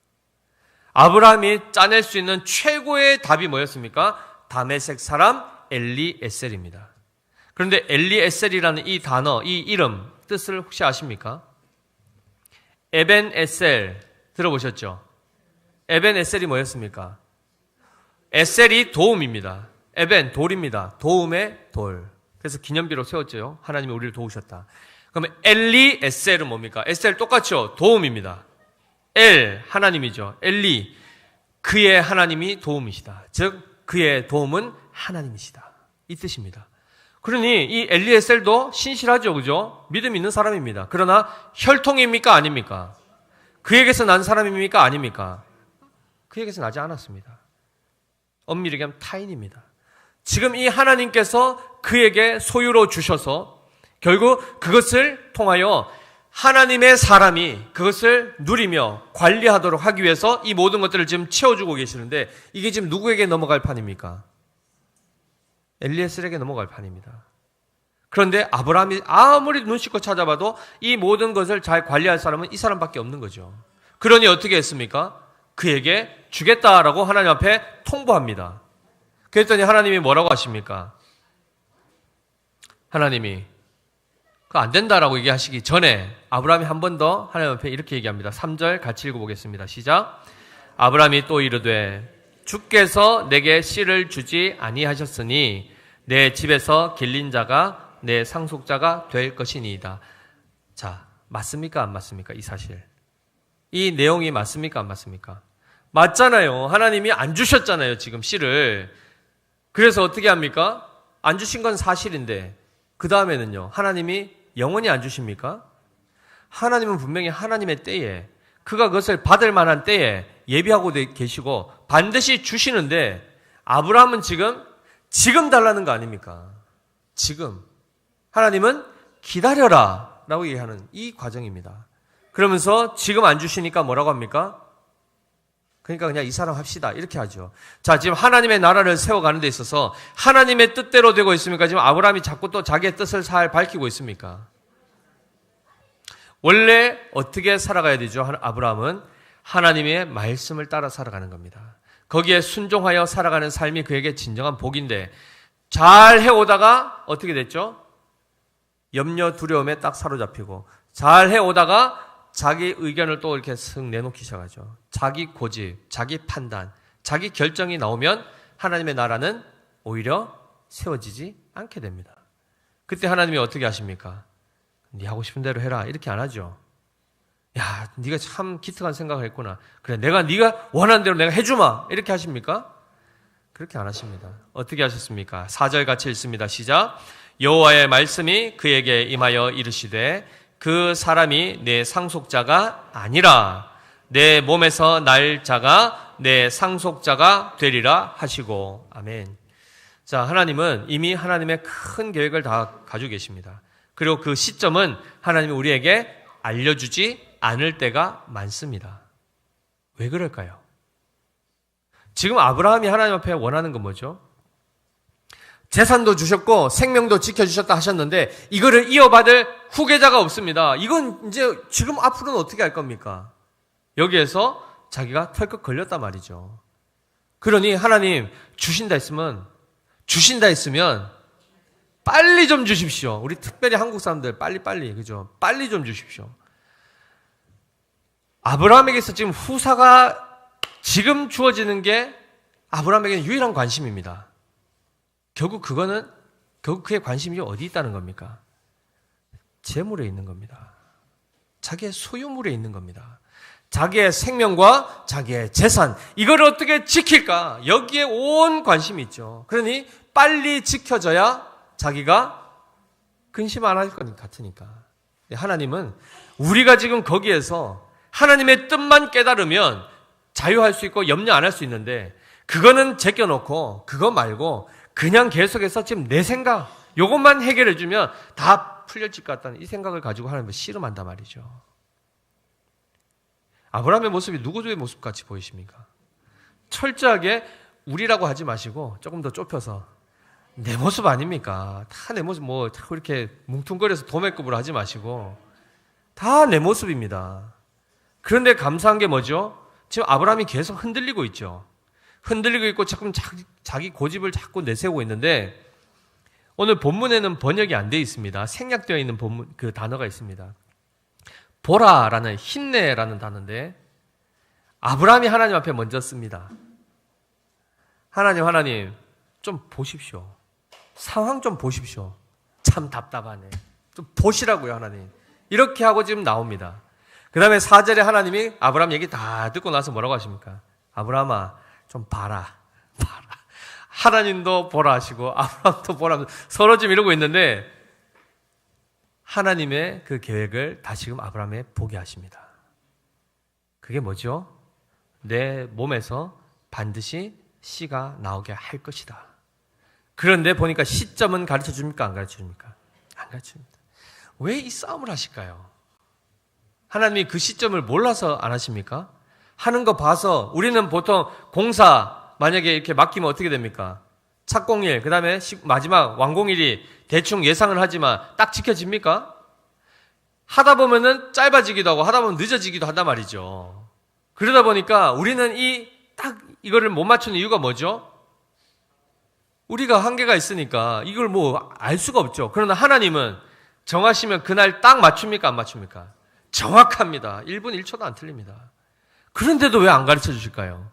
A: 아브라함이 짜낼 수 있는 최고의 답이 뭐였습니까? 다메섹 사람 엘리에셀입니다. 그런데 엘리에셀이라는 이 단어, 이 이름 뜻을 혹시 아십니까? 에벤에셀 들어보셨죠? 에벤에셀이 뭐였습니까? 에셀이 도움입니다. 에벤 돌입니다. 도움의 돌. 그래서 기념비로 세웠죠. 하나님이 우리를 도우셨다. 그러면 엘리에셀은 뭡니까? 에셀 똑같죠? 도움입니다. 엘 하나님이죠. 엘리 그의 하나님이 도움이시다. 즉 그의 도움은 하나님이시다. 이 뜻입니다. 그러니 이 엘리에셀도 신실하죠. 그죠? 믿음 있는 사람입니다. 그러나 혈통입니까? 아닙니까? 그에게서 난 사람입니까? 아닙니까? 그에게서 나지 않았습니다. 엄밀히 얘기하면 타인입니다. 지금 이 하나님께서 그에게 소유로 주셔서 결국 그것을 통하여 하나님의 사람이 그것을 누리며 관리하도록 하기 위해서 이 모든 것들을 지금 채워주고 계시는데 이게 지금 누구에게 넘어갈 판입니까? 엘리에셀에게 넘어갈 판입니다. 그런데 아브라함이 아무리 눈치껏 찾아봐도 이 모든 것을 잘 관리할 사람은 이 사람밖에 없는 거죠. 그러니 어떻게 했습니까? 그에게 주겠다라고 하나님 앞에 통보합니다. 그랬더니 하나님이 뭐라고 하십니까? 하나님이 그거 안 된다라고 얘기하시기 전에 아브라함이 한 번 더 하나님 앞에 이렇게 얘기합니다. 3절 같이 읽어보겠습니다. 시작. 아브라함이 또 이르되 주께서 내게 씨를 주지 아니하셨으니 내 집에서 길린 자가 내 상속자가 될 것이니이다. 자, 맞습니까? 안 맞습니까? 이 사실. 이 내용이 맞습니까? 안 맞습니까? 맞잖아요. 하나님이 안 주셨잖아요. 지금 씨를. 그래서 어떻게 합니까? 안 주신 건 사실인데 그 다음에는요. 하나님이 영원히 안 주십니까? 하나님은 분명히 하나님의 때에 그가 그것을 받을 만한 때에 예비하고 계시고 반드시 주시는데 아브라함은 지금 달라는 거 아닙니까? 지금. 하나님은 기다려라 라고 얘기하는 이 과정입니다. 그러면서 지금 안 주시니까 뭐라고 합니까? 그러니까 그냥 이 사람 합시다 이렇게 하죠. 자, 지금 하나님의 나라를 세워가는 데 있어서 하나님의 뜻대로 되고 있습니까? 지금 아브라함이 자꾸 또 자기의 뜻을 잘 밝히고 있습니까? 원래 어떻게 살아가야 되죠? 아브라함은 하나님의 말씀을 따라 살아가는 겁니다. 거기에 순종하여 살아가는 삶이 그에게 진정한 복인데 잘 해오다가 어떻게 됐죠? 염려 두려움에 딱 사로잡히고 잘 해오다가 자기 의견을 또 이렇게 쓱 내놓기 시작하죠. 자기 고집, 자기 판단, 자기 결정이 나오면 하나님의 나라는 오히려 세워지지 않게 됩니다. 그때 하나님이 어떻게 하십니까? 네 하고 싶은 대로 해라 이렇게 안 하죠. 야, 네가 참 기특한 생각을 했구나. 그래, 네가 원하는 대로 내가 해주마 이렇게 하십니까? 그렇게 안 하십니다. 어떻게 하셨습니까? 4절 같이 읽습니다. 시작. 여호와의 말씀이 그에게 임하여 이르시되 그 사람이 내 상속자가 아니라 내 몸에서 날 자가 내 상속자가 되리라 하시고. 아멘. 자, 하나님은 이미 하나님의 큰 계획을 다 가지고 계십니다. 그리고 그 시점은 하나님이 우리에게 알려주지 않을 때가 많습니다. 왜 그럴까요? 지금 아브라함이 하나님 앞에 원하는 건 뭐죠? 재산도 주셨고 생명도 지켜주셨다 하셨는데 이거를 이어받을 후계자가 없습니다. 이건 이제 지금 앞으로는 어떻게 할 겁니까? 여기에서 자기가 털컥 걸렸단 말이죠. 그러니 하나님 주신다 했으면 빨리 좀 주십시오. 우리 특별히 한국 사람들 빨리 그죠? 빨리 좀 주십시오. 아브라함에게서 지금 후사가 지금 주어지는 게 아브라함에게는 유일한 관심입니다. 결국 그의 관심이 어디 있다는 겁니까? 재물에 있는 겁니다. 자기의 소유물에 있는 겁니다. 자기의 생명과 자기의 재산, 이걸 어떻게 지킬까? 여기에 온 관심이 있죠. 그러니 빨리 지켜져야 자기가 근심 안 할 것 같으니까. 하나님은 우리가 지금 거기에서 하나님의 뜻만 깨달으면 자유할 수 있고 염려 안 할 수 있는데 그거는 제껴놓고 그거 말고 그냥 계속해서 지금 내 생각 요것만 해결해 주면 다 풀려질 것 같다는 이 생각을 가지고 하나님을 씨름한단 말이죠. 아브라함의 모습이 누구의 모습 같이 보이십니까? 철저하게 우리라고 하지 마시고 조금 더 좁혀서 내 모습 아닙니까? 다 내 모습 자꾸 이렇게 뭉퉁거려서 도매급으로 하지 마시고 다 내 모습입니다. 그런데 감사한 게 뭐죠? 지금 아브라함이 계속 흔들리고 있죠. 흔들리고 있고 자꾸 자기 고집을 자꾸 내세우고 있는데 오늘 본문에는 번역이 안 되어 있습니다. 생략되어 있는 본문 그 단어가 있습니다. 보라라는 힘내라는 단어인데 아브라함이 하나님 앞에 먼저 씁니다. 하나님 좀 보십시오. 상황 좀 보십시오. 참 답답하네. 좀 보시라고요, 하나님. 이렇게 하고 지금 나옵니다. 그 다음에 4절에 하나님이 아브라함 얘기 다 듣고 나서 뭐라고 하십니까? 아브라함아 좀 봐라. 하나님도 보라 하시고 아브라함도 보라 하면서 서로 지금 이러고 있는데 하나님의 그 계획을 다시금 아브라함에 보게 하십니다. 그게 뭐죠? 내 몸에서 반드시 씨가 나오게 할 것이다. 그런데 보니까 시점은 가르쳐 줍니까? 안 가르쳐 줍니까? 안 가르쳐 줍니다. 왜 이 싸움을 하실까요? 하나님이 그 시점을 몰라서 안 하십니까? 하는 거 봐서 우리는 보통 공사 만약에 이렇게 맡기면 어떻게 됩니까? 착공일, 그 다음에 마지막 완공일이 대충 예상을 하지만 딱 지켜집니까? 하다 보면은 짧아지기도 하고 하다 보면 늦어지기도 한단 말이죠. 그러다 보니까 우리는 이거를 못 맞추는 이유가 뭐죠? 우리가 한계가 있으니까 이걸 뭐 알 수가 없죠. 그러나 하나님은 정하시면 그날 딱 맞춥니까? 안 맞춥니까? 정확합니다. 1분 1초도 안 틀립니다. 그런데도 왜 안 가르쳐 주실까요?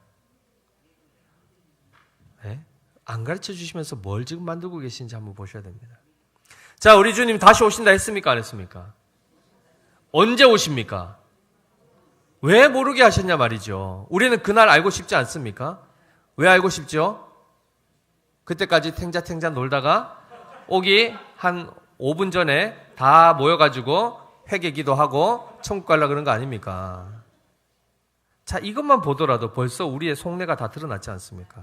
A: 네? 안 가르쳐 주시면서 뭘 지금 만들고 계신지 한번 보셔야 됩니다. 자, 우리 주님 다시 오신다 했습니까? 안 했습니까? 언제 오십니까? 왜 모르게 하셨냐 말이죠. 우리는 그날 알고 싶지 않습니까? 왜 알고 싶죠? 그때까지 탱자탱자 놀다가 오기 한 5분 전에 다 모여가지고 회개기도 하고 천국 가려고 그런 거 아닙니까? 자, 이것만 보더라도 벌써 우리의 속내가 다 드러났지 않습니까?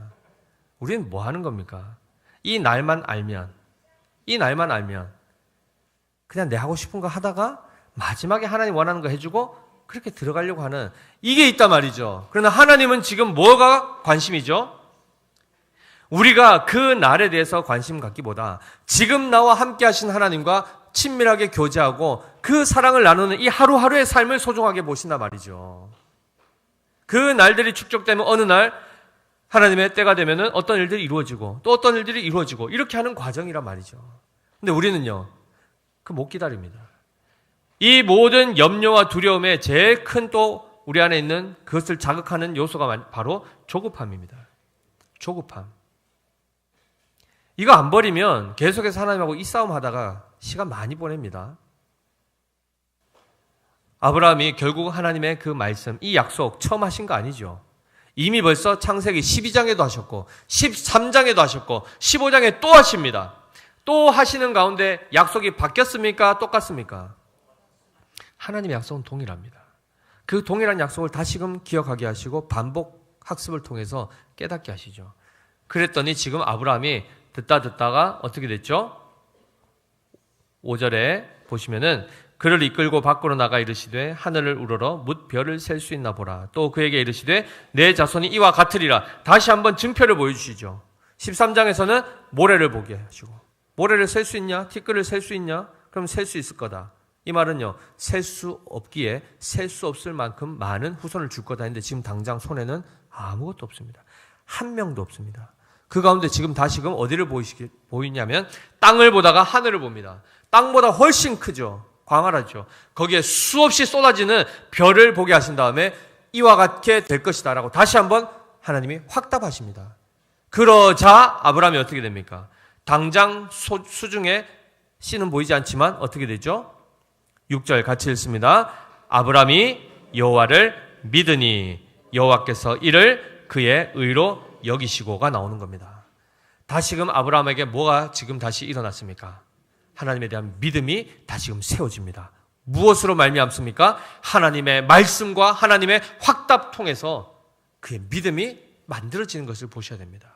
A: 우리는 뭐 하는 겁니까? 이 날만 알면 그냥 내 하고 싶은 거 하다가 마지막에 하나님 원하는 거 해주고 그렇게 들어가려고 하는 이게 있단 말이죠. 그러나 하나님은 지금 뭐가 관심이죠? 우리가 그 날에 대해서 관심 갖기보다 지금 나와 함께 하신 하나님과 친밀하게 교제하고 그 사랑을 나누는 이 하루하루의 삶을 소중하게 보신단 말이죠. 그 날들이 축적되면 어느 날 하나님의 때가 되면은 어떤 일들이 이루어지고 또 어떤 일들이 이루어지고 이렇게 하는 과정이란 말이죠. 근데 우리는요, 못 기다립니다. 이 모든 염려와 두려움의 제일 큰 또 우리 안에 있는 그것을 자극하는 요소가 바로 조급함입니다. 조급함. 이거 안 버리면 계속해서 하나님하고 이 싸움 하다가 시간 많이 보냅니다. 아브라함이 결국 하나님의 그 말씀, 이 약속 처음 하신 거 아니죠. 이미 벌써 창세기 12장에도 하셨고 13장에도 하셨고 15장에 또 하십니다. 또 하시는 가운데 약속이 바뀌었습니까? 똑같습니까? 하나님의 약속은 동일합니다. 그 동일한 약속을 다시금 기억하게 하시고 반복 학습을 통해서 깨닫게 하시죠. 그랬더니 지금 아브라함이 듣다가 어떻게 됐죠? 5절에 보시면은 그를 이끌고 밖으로 나가 이르시되 하늘을 우러러 뭇 별을 셀 수 있나 보라. 또 그에게 이르시되 내 자손이 이와 같으리라. 다시 한번 증표를 보여주시죠. 13장에서는 모래를 보게 하시고 모래를 셀 수 있냐? 티끌을 셀 수 있냐? 그럼 셀 수 있을 거다. 이 말은요, 셀 수 없기에 셀 수 없을 만큼 많은 후손을 줄 거다 했는데 지금 당장 손에는 아무것도 없습니다. 한 명도 없습니다. 그 가운데 지금 다시금 어디를 보이냐면 땅을 보다가 하늘을 봅니다. 땅보다 훨씬 크죠. 광활하죠. 거기에 수없이 쏟아지는 별을 보게 하신 다음에 이와 같게 될 것이다 라고 다시 한번 하나님이 확답하십니다. 그러자 아브라함이 어떻게 됩니까? 당장 수중에 씨는 보이지 않지만 어떻게 되죠? 6절 같이 읽습니다. 아브라함이 여호와를 믿으니 여호와께서 이를 그의 의로 여기시고가 나오는 겁니다. 다시금 아브라함에게 뭐가 지금 다시 일어났습니까? 하나님에 대한 믿음이 다시금 세워집니다. 무엇으로 말미암습니까? 하나님의 말씀과 하나님의 확답 통해서 그의 믿음이 만들어지는 것을 보셔야 됩니다.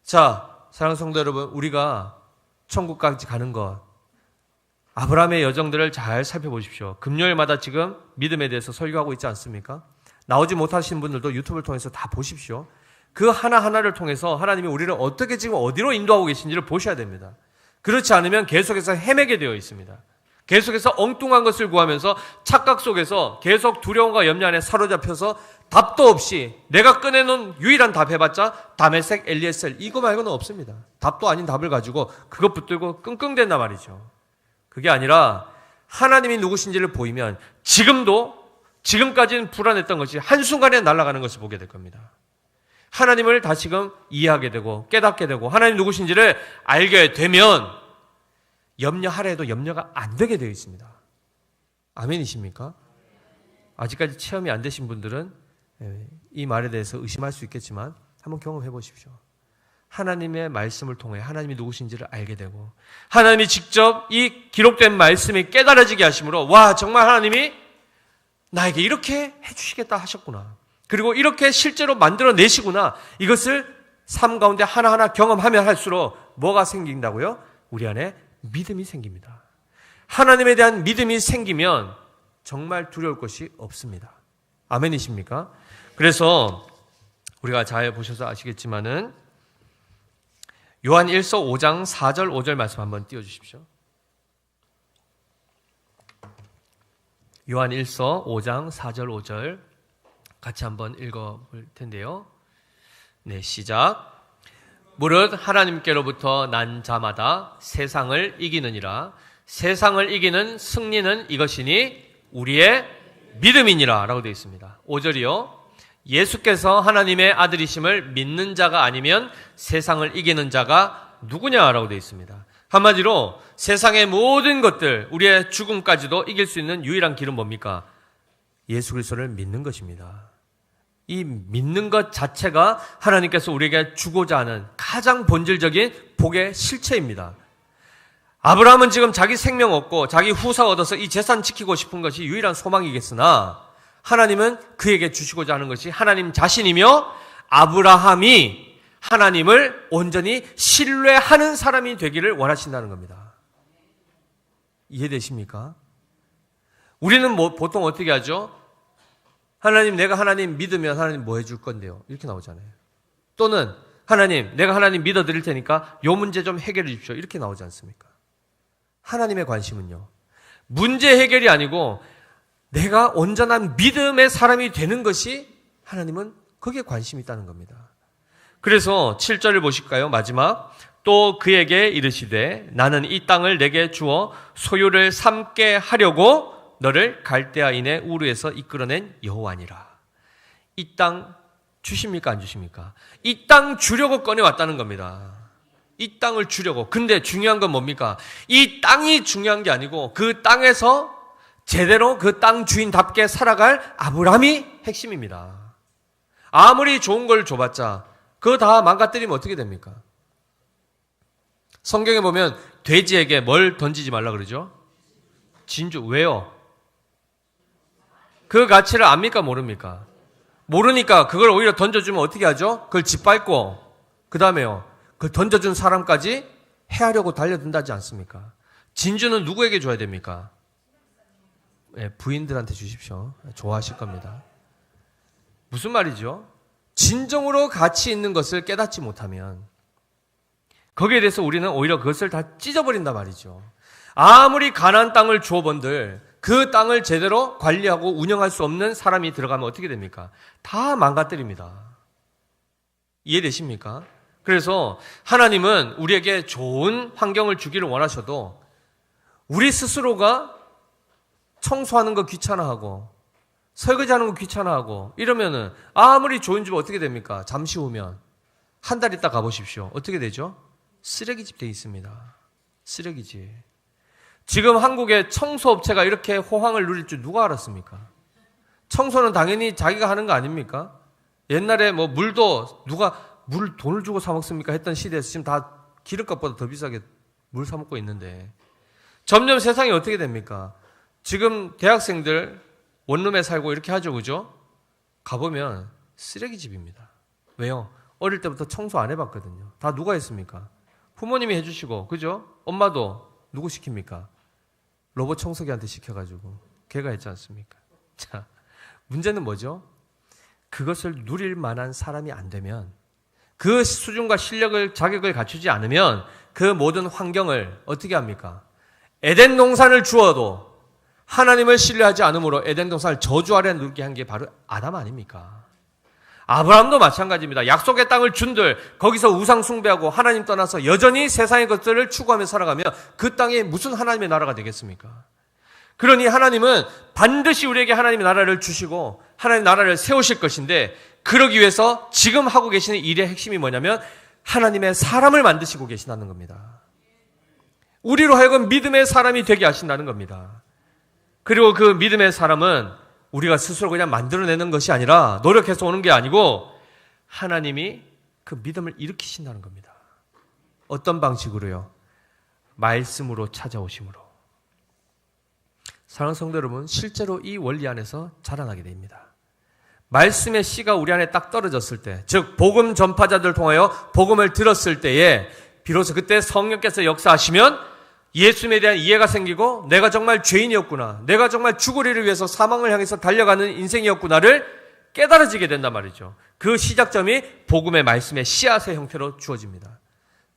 A: 자, 사랑하는 성도 여러분, 우리가 천국까지 가는 것, 아브라함의 여정들을 잘 살펴보십시오. 금요일마다 지금 믿음에 대해서 설교하고 있지 않습니까? 나오지 못하시는 분들도 유튜브를 통해서 다 보십시오. 그 하나하나를 통해서 하나님이 우리를 어떻게 지금 어디로 인도하고 계신지를 보셔야 됩니다. 그렇지 않으면 계속해서 헤매게 되어 있습니다. 계속해서 엉뚱한 것을 구하면서 착각 속에서 계속 두려움과 염려 안에 사로잡혀서 답도 없이 내가 꺼내놓은 유일한 답 해봤자 다메섹, 엘리에셀 이거 말고는 없습니다. 답도 아닌 답을 가지고 그것 붙들고 끙끙댄단 말이죠. 그게 아니라 하나님이 누구신지를 보이면 지금까지는 불안했던 것이 한순간에 날아가는 것을 보게 될 겁니다. 하나님을 다시금 이해하게 되고 깨닫게 되고 하나님 누구신지를 알게 되면 염려하려 해도 염려가 안 되게 되어 있습니다. 아멘이십니까? 아직까지 체험이 안 되신 분들은 이 말에 대해서 의심할 수 있겠지만 한번 경험해 보십시오. 하나님의 말씀을 통해 하나님이 누구신지를 알게 되고 하나님이 직접 이 기록된 말씀이 깨달아지게 하심으로 와, 정말 하나님이 나에게 이렇게 해주시겠다 하셨구나. 그리고 이렇게 실제로 만들어내시구나. 이것을 삶 가운데 하나하나 경험하면 할수록 뭐가 생긴다고요? 우리 안에 믿음이 생깁니다. 하나님에 대한 믿음이 생기면 정말 두려울 것이 없습니다. 아멘이십니까? 그래서 우리가 잘 보셔서 아시겠지만은 요한 1서 5장 4절 5절 말씀 한번 띄워주십시오. 요한 1서 5장 4절 5절 같이 한번 읽어볼 텐데요. 네, 시작. 무릇 하나님께로부터 난 자마다 세상을 이기느니라. 세상을 이기는 승리는 이것이니 우리의 믿음이니라 라고 되어 있습니다. 5절이요. 예수께서 하나님의 아들이심을 믿는 자가 아니면 세상을 이기는 자가 누구냐라고 되어 있습니다. 한마디로 세상의 모든 것들, 우리의 죽음까지도 이길 수 있는 유일한 길은 뭡니까? 예수 그리스도를 믿는 것입니다. 이 믿는 것 자체가 하나님께서 우리에게 주고자 하는 가장 본질적인 복의 실체입니다. 아브라함은 지금 자기 생명 얻고 자기 후사 얻어서 이 재산 지키고 싶은 것이 유일한 소망이겠으나 하나님은 그에게 주시고자 하는 것이 하나님 자신이며 아브라함이 하나님을 온전히 신뢰하는 사람이 되기를 원하신다는 겁니다. 이해되십니까? 우리는 보통 어떻게 하죠? 하나님, 내가 하나님 믿으면 하나님 뭐 해줄 건데요? 이렇게 나오잖아요. 또는 하나님, 내가 하나님 믿어드릴 테니까 요 문제 좀 해결해 주십시오. 이렇게 나오지 않습니까? 하나님의 관심은요, 문제 해결이 아니고 내가 온전한 믿음의 사람이 되는 것이 하나님은 거기에 관심이 있다는 겁니다. 그래서 7절을 보실까요? 마지막. 또 그에게 이르시되 나는 이 땅을 내게 주어 소유를 삼게 하려고 너를 갈대아인의 우르에서 이끌어낸 여호와니라. 이 땅 주십니까? 안 주십니까? 이 땅 주려고 꺼내왔다는 겁니다. 이 땅을 주려고. 근데 중요한 건 뭡니까? 이 땅이 중요한 게 아니고 그 땅에서 제대로 그 땅 주인답게 살아갈 아브라함이 핵심입니다. 아무리 좋은 걸 줘봤자 그거 다 망가뜨리면 어떻게 됩니까? 성경에 보면 돼지에게 뭘 던지지 말라 그러죠? 진주. 왜요? 그 가치를 압니까? 모릅니까? 모르니까 그걸 오히려 던져주면 어떻게 하죠? 그걸 짓밟고 그 다음에요, 그 던져준 사람까지 해하려고 달려든다지 않습니까? 진주는 누구에게 줘야 됩니까? 네, 부인들한테 주십시오. 좋아하실 겁니다. 무슨 말이죠? 진정으로 가치 있는 것을 깨닫지 못하면 거기에 대해서 우리는 오히려 그것을 다 찢어버린단 말이죠. 아무리 가나안 땅을 주어본들 그 땅을 제대로 관리하고 운영할 수 없는 사람이 들어가면 어떻게 됩니까? 다 망가뜨립니다. 이해되십니까? 그래서 하나님은 우리에게 좋은 환경을 주기를 원하셔도 우리 스스로가 청소하는 거 귀찮아하고 설거지하는 거 귀찮아하고 이러면은 아무리 좋은 집 어떻게 됩니까? 잠시 후면 한 달 있다 가보십시오. 어떻게 되죠? 쓰레기집 돼 있습니다. 쓰레기집. 지금 한국의 청소업체가 이렇게 호황을 누릴 줄 누가 알았습니까? 청소는 당연히 자기가 하는 거 아닙니까? 옛날에 뭐 물도 누가 물 돈을 주고 사 먹습니까? 했던 시대에서 지금 다 기름값보다 더 비싸게 물 사 먹고 있는데 점점 세상이 어떻게 됩니까? 지금 대학생들 원룸에 살고 이렇게 하죠, 그죠? 가보면 쓰레기집입니다. 왜요? 어릴 때부터 청소 안 해봤거든요. 다 누가 했습니까? 부모님이 해주시고, 그죠? 엄마도 누구 시킵니까? 로봇 청소기한테 시켜가지고 걔가 했지 않습니까? 자, 문제는 뭐죠? 그것을 누릴 만한 사람이 안 되면, 그 수준과 실력을, 자격을 갖추지 않으면 그 모든 환경을 어떻게 합니까? 에덴 동산을 주어도 하나님을 신뢰하지 않으므로 에덴 동산을 저주 아래 누게 한 게 바로 아담 아닙니까? 아브라함도 마찬가지입니다. 약속의 땅을 준들 거기서 우상 숭배하고 하나님 떠나서 여전히 세상의 것들을 추구하며 살아가면 그 땅이 무슨 하나님의 나라가 되겠습니까? 그러니 하나님은 반드시 우리에게 하나님의 나라를 주시고 하나님의 나라를 세우실 것인데, 그러기 위해서 지금 하고 계시는 일의 핵심이 뭐냐면 하나님의 사람을 만드시고 계신다는 겁니다. 우리로 하여금 믿음의 사람이 되게 하신다는 겁니다. 그리고 그 믿음의 사람은 우리가 스스로 그냥 만들어내는 것이 아니라, 노력해서 오는 게 아니고 하나님이 그 믿음을 일으키신다는 겁니다. 어떤 방식으로요? 말씀으로 찾아오심으로. 사랑하는 성도 여러분, 실제로 이 원리 안에서 자라나게 됩니다. 말씀의 씨가 우리 안에 딱 떨어졌을 때, 즉 복음 전파자들 통하여 복음을 들었을 때에 비로소 그때 성령께서 역사하시면 예수님에 대한 이해가 생기고 내가 정말 죄인이었구나, 내가 정말 죽으리를 위해서 사망을 향해서 달려가는 인생이었구나를 깨달아지게 된단 말이죠. 그 시작점이 복음의 말씀의 씨앗의 형태로 주어집니다.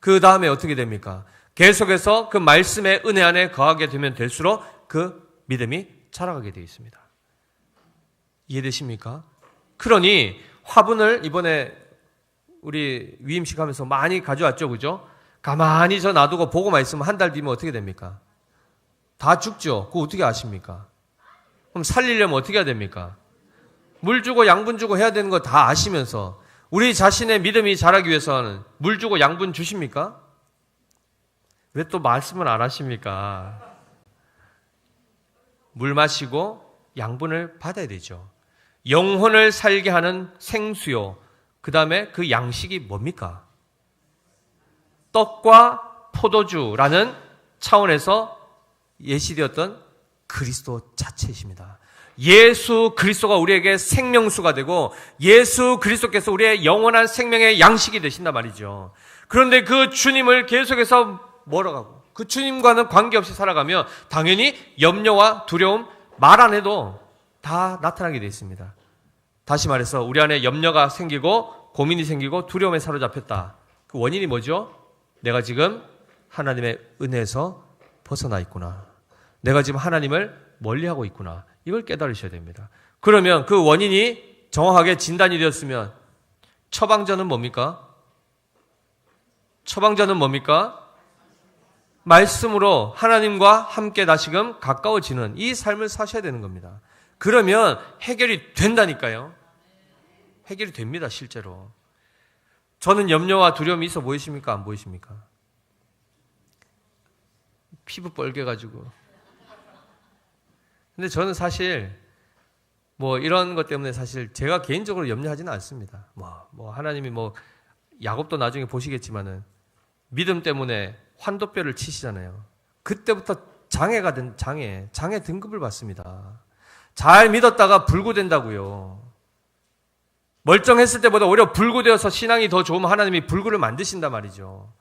A: 그 다음에 어떻게 됩니까? 계속해서 그 말씀의 은혜 안에 거하게 되면 될수록 그 믿음이 자라가게 되어 있습니다. 이해되십니까? 그러니 화분을 이번에 우리 위임식 하면서 많이 가져왔죠, 그죠? 가만히 저 놔두고 보고만 있으면 한 달 뒤면 어떻게 됩니까? 다 죽죠. 그거 어떻게 아십니까? 그럼 살리려면 어떻게 해야 됩니까? 물 주고 양분 주고 해야 되는 거 다 아시면서 우리 자신의 믿음이 자라기 위해서는 물 주고 양분 주십니까? 왜 또 말씀을 안 하십니까? 물 마시고 양분을 받아야 되죠. 영혼을 살게 하는 생수요. 그 다음에 그 양식이 뭡니까? 떡과 포도주라는 차원에서 예시되었던 그리스도 자체이십니다. 예수 그리스도가 우리에게 생명수가 되고 예수 그리스도께서 우리의 영원한 생명의 양식이 되신단 말이죠. 그런데 그 주님을 계속해서 멀어가고 그 주님과는 관계없이 살아가면 당연히 염려와 두려움, 말 안 해도 다 나타나게 되어 있습니다. 다시 말해서 우리 안에 염려가 생기고 고민이 생기고 두려움에 사로잡혔다. 그 원인이 뭐죠? 내가 지금 하나님의 은혜에서 벗어나 있구나. 내가 지금 하나님을 멀리하고 있구나. 이걸 깨달으셔야 됩니다. 그러면 그 원인이 정확하게 진단이 되었으면 처방전은 뭡니까? 처방전은 뭡니까? 말씀으로 하나님과 함께 다시금 가까워지는 이 삶을 사셔야 되는 겁니다. 그러면 해결이 된다니까요. 해결이 됩니다, 실제로. 저는 염려와 두려움이 있어 보이십니까? 안 보이십니까? 피부 뻘개가지고. 근데 저는 사실 이런 것 때문에 사실 제가 개인적으로 염려하지는 않습니다. 하나님이 야곱도 나중에 보시겠지만은 믿음 때문에 환도뼈를 치시잖아요. 그때부터 장애가 된 장애 등급을 받습니다. 잘 믿었다가 불구된다고요. 멀쩡했을 때보다 오히려 불구되어서 신앙이 더 좋으면 하나님이 불구를 만드신단 말이죠.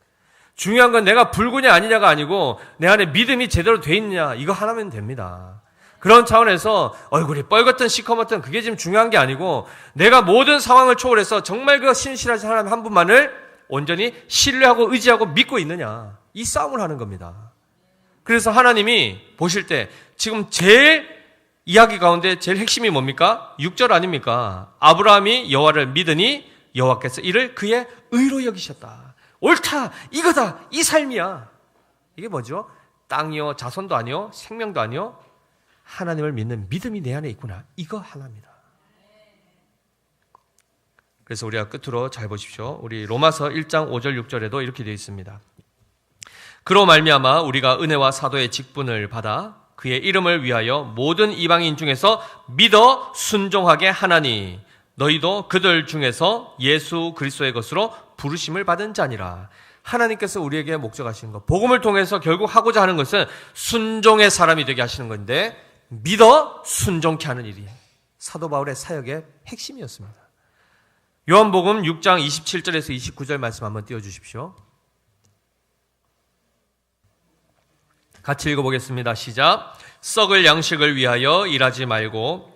A: 중요한 건 내가 불구냐 아니냐가 아니고 내 안에 믿음이 제대로 돼 있냐 이거 하나면 됩니다. 그런 차원에서 얼굴이 뻘겋든 시커멓든 그게 지금 중요한 게 아니고 내가 모든 상황을 초월해서 정말 그 신실하신 하나님 한 분만을 온전히 신뢰하고 의지하고 믿고 있느냐 이 싸움을 하는 겁니다. 그래서 하나님이 보실 때 지금 제일 이야기 가운데 제일 핵심이 뭡니까? 6절 아닙니까? 아브라함이 여호와를 믿으니 여호와께서 이를 그의 의로 여기셨다. 옳다, 이거다, 이 삶이야. 이게 뭐죠? 땅이요, 자손도 아니요, 생명도 아니요, 하나님을 믿는 믿음이 내 안에 있구나. 이거 하나입니다. 그래서 우리가 끝으로 잘 보십시오. 우리 로마서 1장 5절 6절에도 이렇게 되어 있습니다. 그로 말미암아 우리가 은혜와 사도의 직분을 받아 그의 이름을 위하여 모든 이방인 중에서 믿어 순종하게 하나니 너희도 그들 중에서 예수 그리스도의 것으로 부르심을 받은 자니라. 하나님께서 우리에게 목적하시는 것, 복음을 통해서 결국 하고자 하는 것은 순종의 사람이 되게 하시는 건데 믿어 순종케 하는 일이 사도 바울의 사역의 핵심이었습니다. 요한복음 6장 27절에서 29절 말씀 한번 띄워주십시오. 같이 읽어보겠습니다. 시작. 썩을 양식을 위하여 일하지 말고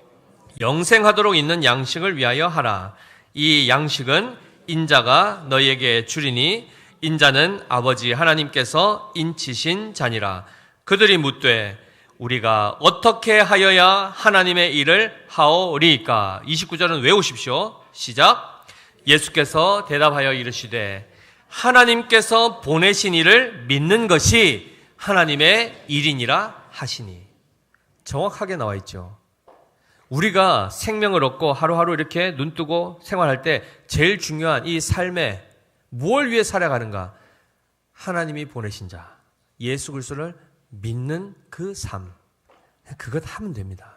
A: 영생하도록 있는 양식을 위하여 하라. 이 양식은 인자가 너희에게 주리니 인자는 아버지 하나님께서 인치신 자니라. 그들이 묻되 우리가 어떻게 하여야 하나님의 일을 하오리까? 29절은 외우십시오. 시작. 예수께서 대답하여 이르시되 하나님께서 보내신 이를 믿는 것이 하나님의 일이니라 하시니. 정확하게 나와 있죠. 우리가 생명을 얻고 하루하루 이렇게 눈뜨고 생활할 때 제일 중요한 이 삶에 무엇을 위해 살아가는가? 하나님이 보내신 자, 예수 그리스도를 믿는 그 삶, 그것 하면 됩니다.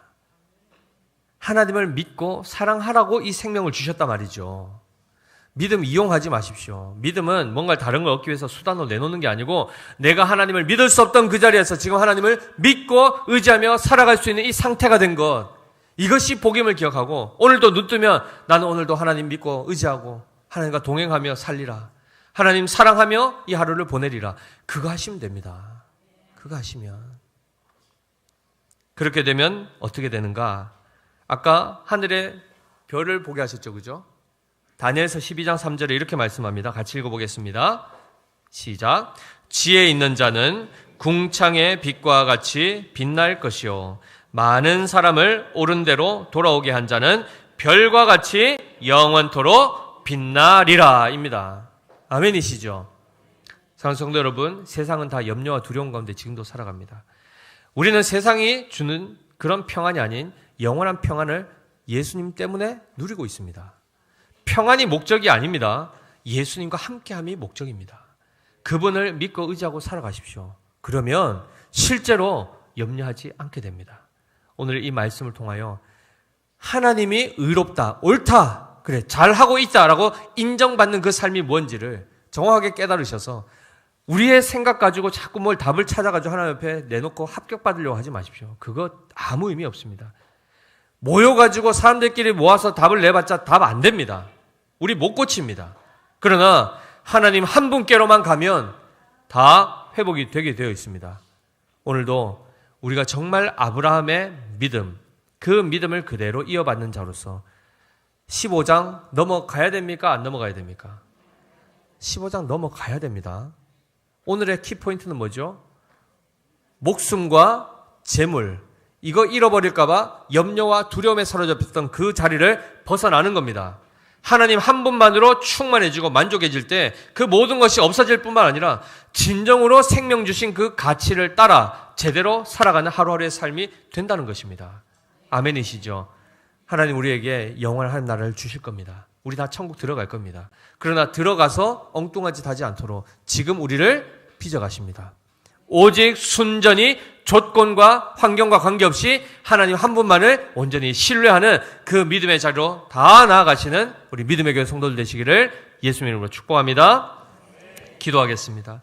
A: 하나님을 믿고 사랑하라고 이 생명을 주셨단 말이죠. 믿음 이용하지 마십시오. 믿음은 뭔가 다른 걸 얻기 위해서 수단으로 내놓는 게 아니고 내가 하나님을 믿을 수 없던 그 자리에서 지금 하나님을 믿고 의지하며 살아갈 수 있는 이 상태가 된 것, 이것이 복임을 기억하고 오늘도 눈 뜨면 나는 오늘도 하나님 믿고 의지하고 하나님과 동행하며 살리라. 하나님 사랑하며 이 하루를 보내리라. 그거 하시면 됩니다. 그거 하시면. 그렇게 되면 어떻게 되는가? 아까 하늘에 별을 보게 하셨죠, 그죠? 다니엘서 12장 3절에 이렇게 말씀합니다. 같이 읽어보겠습니다. 시작. 지혜 있는 자는 궁창의 빛과 같이 빛날 것이요 많은 사람을 옳은 대로 돌아오게 한 자는 별과 같이 영원토록 빛나리라 입니다. 아멘이시죠? 사랑하는 성도 여러분, 세상은 다 염려와 두려움 가운데 지금도 살아갑니다. 우리는 세상이 주는 그런 평안이 아닌 영원한 평안을 예수님 때문에 누리고 있습니다. 평안이 목적이 아닙니다. 예수님과 함께함이 목적입니다. 그분을 믿고 의지하고 살아가십시오. 그러면 실제로 염려하지 않게 됩니다. 오늘 이 말씀을 통하여 하나님이 의롭다, 옳다, 그래 잘하고 있다라고 인정받는 그 삶이 뭔지를 정확하게 깨달으셔서 우리의 생각 가지고 자꾸 뭘 답을 찾아가지고 하나님 옆에 내놓고 합격받으려고 하지 마십시오. 그거 아무 의미 없습니다. 모여가지고 사람들끼리 모아서 답을 내봤자 답 안 됩니다. 우리 못 고칩니다. 그러나 하나님 한 분께로만 가면 다 회복이 되게 되어 있습니다. 오늘도 우리가 정말 아브라함의 믿음, 그 믿음을 그대로 이어받는 자로서 15장 넘어가야 됩니까? 안 넘어가야 됩니까? 15장 넘어가야 됩니다. 오늘의 키포인트는 뭐죠? 목숨과 재물, 이거 잃어버릴까봐 염려와 두려움에 사로잡혔던 그 자리를 벗어나는 겁니다. 하나님 한 분만으로 충만해지고 만족해질 때 그 모든 것이 없어질 뿐만 아니라 진정으로 생명 주신 그 가치를 따라 제대로 살아가는 하루하루의 삶이 된다는 것입니다. 아멘이시죠? 하나님 우리에게 영원한 나라를 주실 겁니다. 우리 다 천국 들어갈 겁니다. 그러나 들어가서 엉뚱한 짓 하지 않도록 지금 우리를 빚어가십니다. 오직 순전히 조건과 환경과 관계없이 하나님 한 분만을 온전히 신뢰하는 그 믿음의 자리로 다 나아가시는 우리 믿음의 교회 성도들 되시기를 예수님 이름으로 축복합니다. 기도하겠습니다.